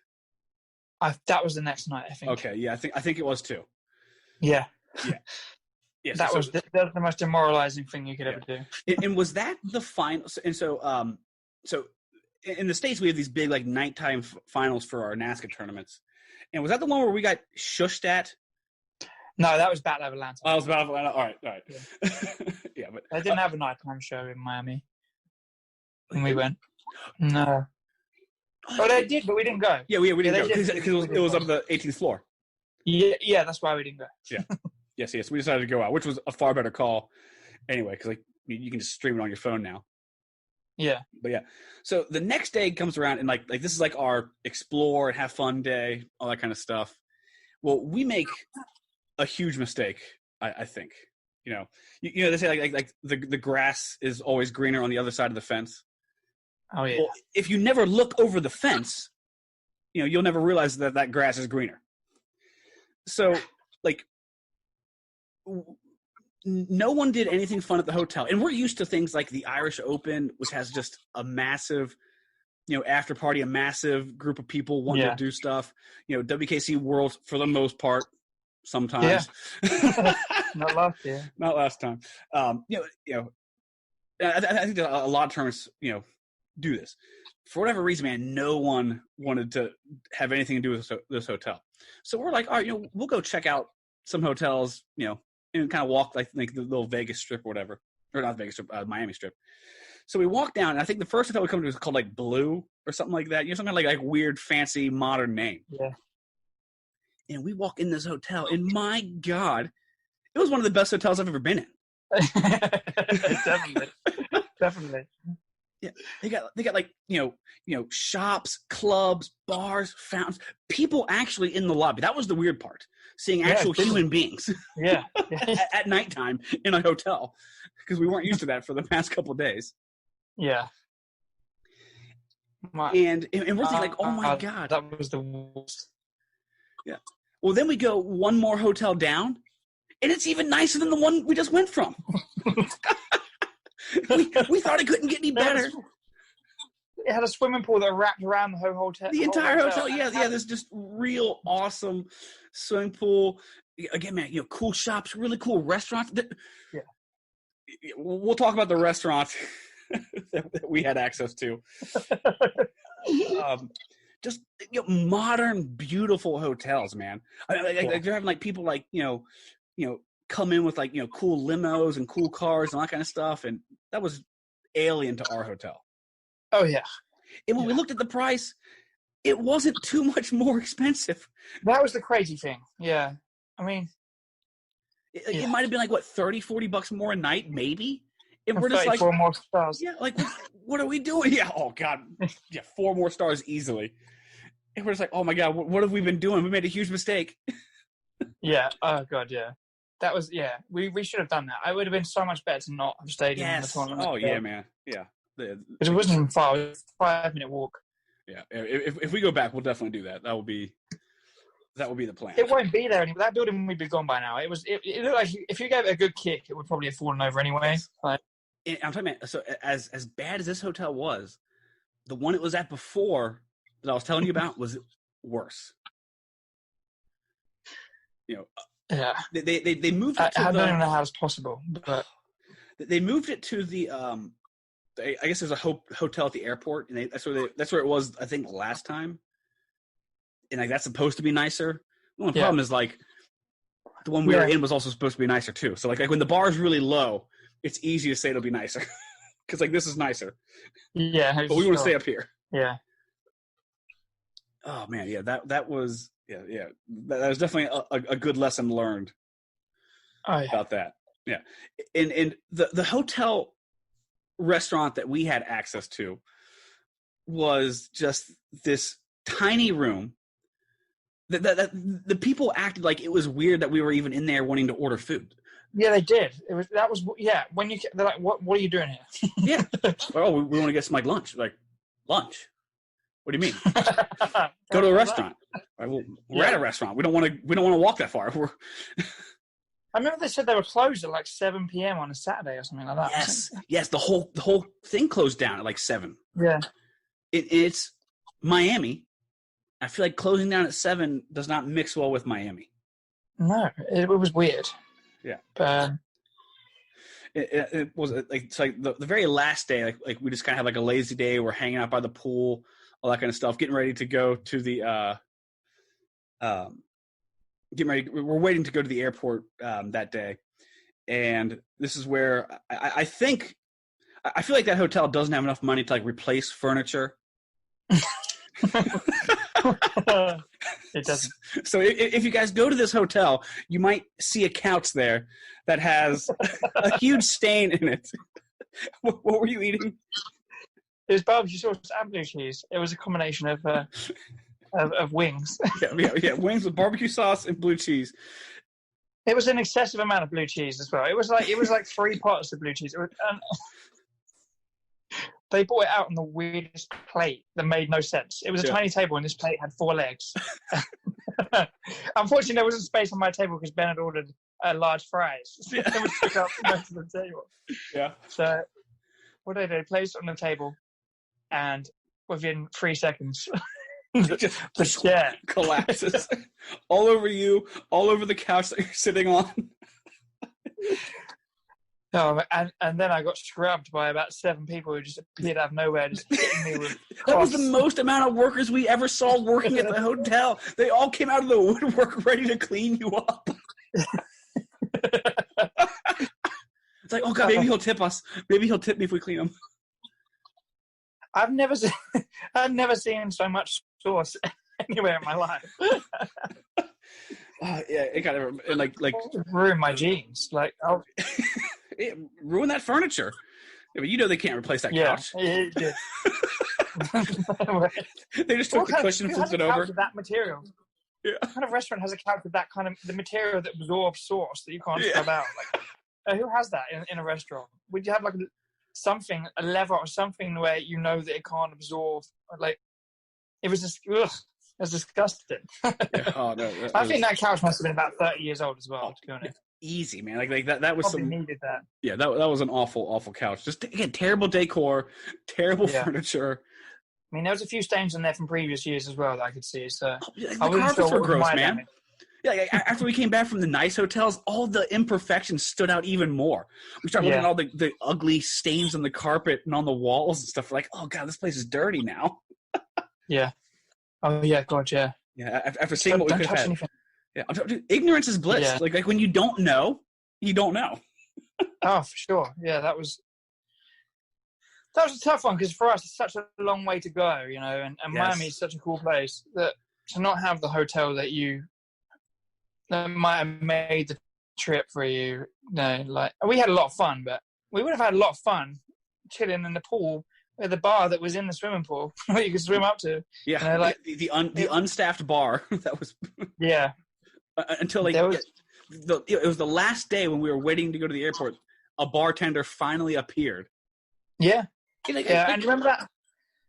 That was the next night, I think. Okay, yeah, I think it was too. Yeah. Yeah. Yeah, that was the most demoralizing thing you could ever do. And was that the final? And so in the States we have these big like nighttime finals for our NASCAR tournaments. And was that the one where we got shushed at? No, that was Battle of Atlanta. Oh, it was Battle of Atlanta. All right. Yeah, yeah, but they didn't have a nighttime show in Miami when we went. No. Oh, they did, but we didn't go. Yeah, we didn't go because it was on the 18th floor. Yeah, that's why we didn't go. Yeah. Yes. We decided to go out, which was a far better call anyway, because like you can just stream it on your phone now. Yeah. But yeah. So the next day comes around and like this is like our explore and have fun day, all that kind of stuff. Well, we make a huge mistake, I think. You know, they say like the grass is always greener on the other side of the fence. Oh yeah. Well, if you never look over the fence, you'll never realize that grass is greener. So like no one did anything fun at the hotel. And we're used to things like the Irish Open, which has just a massive, after party, a massive group of people wanting to do stuff. WKC Worlds for the most part, sometimes. Yeah. Not last year. Not last time. I think that a lot of tournaments, do this. For whatever reason, man, no one wanted to have anything to do with this hotel. So we're like, all right, we'll go check out some hotels, and kind of walk like the little Vegas Strip or whatever. Or not Vegas Strip, Miami Strip. So we walked down, and I think the first hotel we come to was called like Blue or something like that. Some kind of like weird, fancy, modern name. Yeah. And we walk in this hotel, and my God, it was one of the best hotels I've ever been in. Definitely. Yeah, they got like shops, clubs, bars, fountains, people actually in the lobby. That was the weird part, seeing actual human beings. Yeah, at nighttime in a hotel, because we weren't used to that for the past couple of days. Yeah. And we're thinking like, oh my God, that was the worst. Yeah. Well, then we go one more hotel down, and it's even nicer than the one we just went from. we thought it couldn't get any better. It had a swimming pool that wrapped around the whole hotel. The entire hotel. Yeah. There's just real awesome swimming pool. Again, man, cool shops, really cool restaurants. Yeah. We'll talk about the restaurants that we had access to. Just modern, beautiful hotels, man. They're having like people like come in with like cool limos and cool cars and all that kind of stuff, and that was alien to our hotel. Oh yeah. And when we looked at the price, it wasn't too much more expensive. That was the crazy thing. Yeah. I mean, it might have been like what, $30-$40 more a night, maybe. And we're just like 4 more stars. Yeah, like what are we doing? Yeah. Oh God. Yeah, 4 more stars easily. And we're just like, oh my God, what have we been doing? We made a huge mistake. Yeah. Oh God. Yeah. That was, we should have done that. I would have been so much better to not have stayed in the tournament. Oh, yeah, man. Yeah. Because it wasn't even far. It was a 5-minute walk. Yeah. If we go back, we'll definitely do that. That will be the plan. It won't be there anymore. That building would be gone by now. It looked like if you gave it a good kick, it would probably have fallen over anyway. Like, I'm talking about, so as bad as this hotel was, the one it was at before that I was telling you about was worse. Yeah. They moved it to I don't even know how it's possible, but They moved it to the I guess there's a hotel at the airport, and that's where it was, I think, last time. And like that's supposed to be nicer. The only problem is like the one we were in was also supposed to be nicer too. So like when the bar is really low, it's easy to say it'll be nicer because like this is nicer. Yeah, but we want to stay up here. Yeah. Oh man, yeah, that was that was definitely a good lesson learned about that. Yeah, and the hotel restaurant that we had access to was just this tiny room that the people acted like it was weird that we were even in there wanting to order food. Yeah, they did. When they're like, what are you doing here? Yeah. Oh, we want to get some like lunch. Like lunch. What do you mean? Go to a restaurant. Right, well, we're at a restaurant. We don't want to walk that far. I remember they said they were closed at like 7 p.m. on a Saturday or something like that. Yes. The whole thing closed down at like 7. Yeah. It's Miami. I feel like closing down at 7 does not mix well with Miami. No, it was weird. Yeah. But it was like it's like the very last day, like we just kind of had like a lazy day. We're hanging out by the pool, all that kind of stuff, getting ready to go to the we're waiting to go to the airport that day. And this is where I feel like that hotel doesn't have enough money to like replace furniture. It doesn't. So if you guys go to this hotel, you might see a couch there that has a huge stain in it. What were you eating? It was barbecue sauce and blue cheese. It was a combination of wings. Yeah, wings with barbecue sauce and blue cheese. It was an excessive amount of blue cheese as well. It was like 3 pots of blue cheese. They brought it out on the weirdest plate that made no sense. It was a tiny table, and this plate had 4 legs. Unfortunately, there wasn't space on my table because Ben had ordered large fries. So it was took up most of the table. Yeah. So what did they do? They placed it on the table, and within 3 seconds, the chair collapses all over you, all over the couch that you're sitting on. No, and then I got scrubbed by about 7 people who just appeared out of nowhere, just hitting me with That was the most amount of workers we ever saw working at the hotel. They all came out of the woodwork ready to clean you up. It's like, oh God, maybe he'll tip us. Maybe he'll tip me if we clean him. I've never seen so much sauce anywhere in my life. It got and like ruined my jeans. Like, it ruined that furniture. Yeah, but you know they can't replace that couch. Yeah, it did. They just took the cushion and flipped it over. That material. Yeah. What kind of restaurant has a couch with that kind of the material that absorbs sauce that you can't scrub out? Like, who has that in a restaurant? Would you have like a lever or something where you know that it can't absorb? Like, it was just it's disgusting. I think that couch must have been about 30 years old as well, to be honest. Easy, man. Like that was probably needed that. Yeah, that was an awful couch. Just again, terrible decor, terrible furniture. I mean, there was a few stains in there from previous years as well that I could see. So the carpets were gross, man. Damage. Yeah, after we came back from the nice hotels, all the imperfections stood out even more. We started looking at all the ugly stains on the carpet and on the walls and stuff. We're like, oh God, this place is dirty now. Yeah. Oh yeah, God, yeah. Yeah, after seeing what we could have had. Anything. Yeah, ignorance is bliss. Yeah. Like when you don't know, you don't know. Oh, for sure. Yeah, that was a tough one because for us it's such a long way to go, you know, and Miami is such a cool place that to not have the hotel that might have made the trip for you. No, like we had a lot of fun, but we would have had a lot of fun chilling in the pool at the bar that was in the swimming pool that you could swim up to. Yeah, you know, like the unstaffed bar that was. Yeah. Until like it was the last day when we were waiting to go to the airport, a bartender finally appeared. Yeah. And remember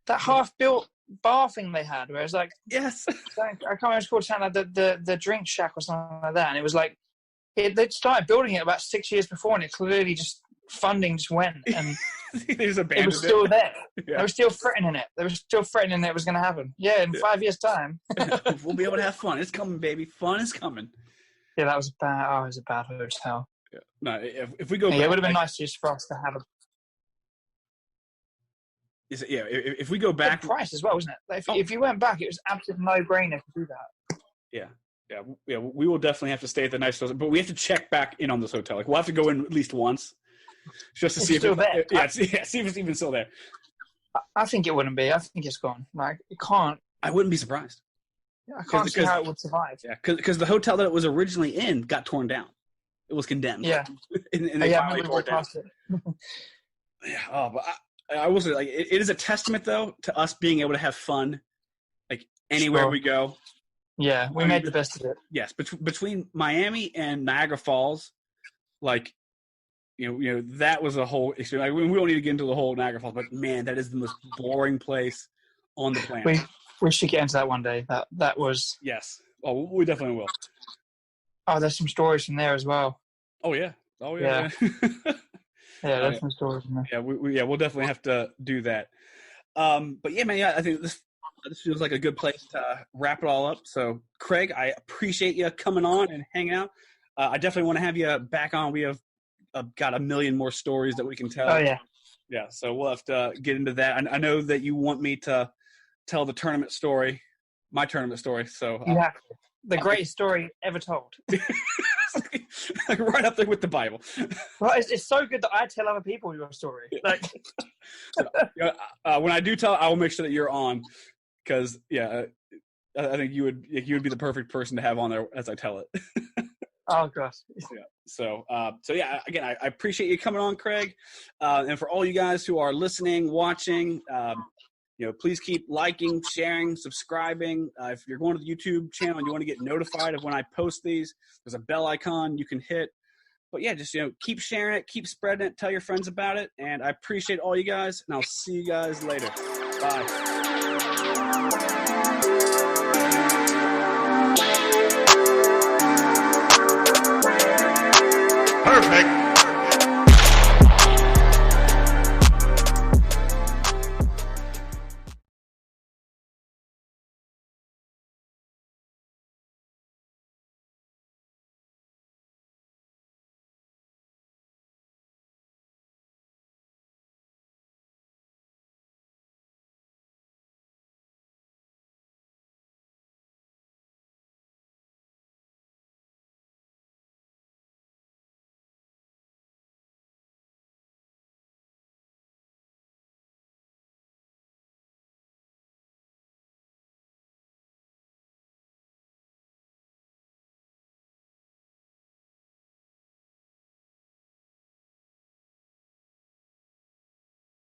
that half-built bar thing they had where it was like, yes, I can't remember it's called, something like the drink shack or something like that, and it was like they'd started building it about 6 years before, and it clearly just funding just went, and they just abandoned it was still there. Yeah. They were still threatening it. They were still threatening that it was going to happen. Yeah, in 5 years' time. We'll be able to have fun. It's coming, baby. Fun is coming. Yeah, that was bad. Oh, it was a bad hotel. No, if we go back, it would have been nice just for us to have a if we go back, price as well, wasn't it? If you went back, it was absolutely no-brainer to do that. Yeah. We will definitely have to stay at the nice hotel, but we have to check back in on this hotel. Like we'll have to go in at least once, just to see if it's there. See if it's even still there. I think it wouldn't be. I think it's gone. Like it can't. I wouldn't be surprised. I can't see how it would survive. Yeah, because the hotel that it was originally in got torn down. It was condemned. Yeah, and they finally tore it down. It. Yeah. But I will say, like, it is a testament though to us being able to have fun, like anywhere we go. Yeah, we made the best of it. Yes, between Miami and Niagara Falls, like, you know, that was a whole experience. Like, we don't need to get into the whole Niagara Falls, but man, that is the most boring place on the planet. We should get into that one day. That was. Yes. Oh, we definitely will. Oh, there's some stories from there as well. Oh yeah. Yeah, there's some stories from there. Yeah, we'll definitely have to do that. But yeah, man, I think this feels like a good place to wrap it all up. So, Craig, I appreciate you coming on and hanging out. I definitely want to have you back on. We have got a million more stories that we can tell. Oh, yeah. Yeah, so we'll have to get into that. I know that you want me to tell the tournament story, my tournament story. So yeah, the greatest story ever told. Like right up there with the Bible. Well, it's so good that I tell other people your story. Like, when I do tell, I will make sure that you're on. Because I think you would be the perfect person to have on there as I tell it. Oh gosh. Yeah. So yeah. Again, I appreciate you coming on, Craig. And for all you guys who are listening, watching, please keep liking, sharing, subscribing. If you're going to the YouTube channel and you want to get notified of when I post these, there's a bell icon you can hit. But yeah, just keep sharing it, keep spreading it, tell your friends about it. And I appreciate all you guys, and I'll see you guys later. Bye. Perfect.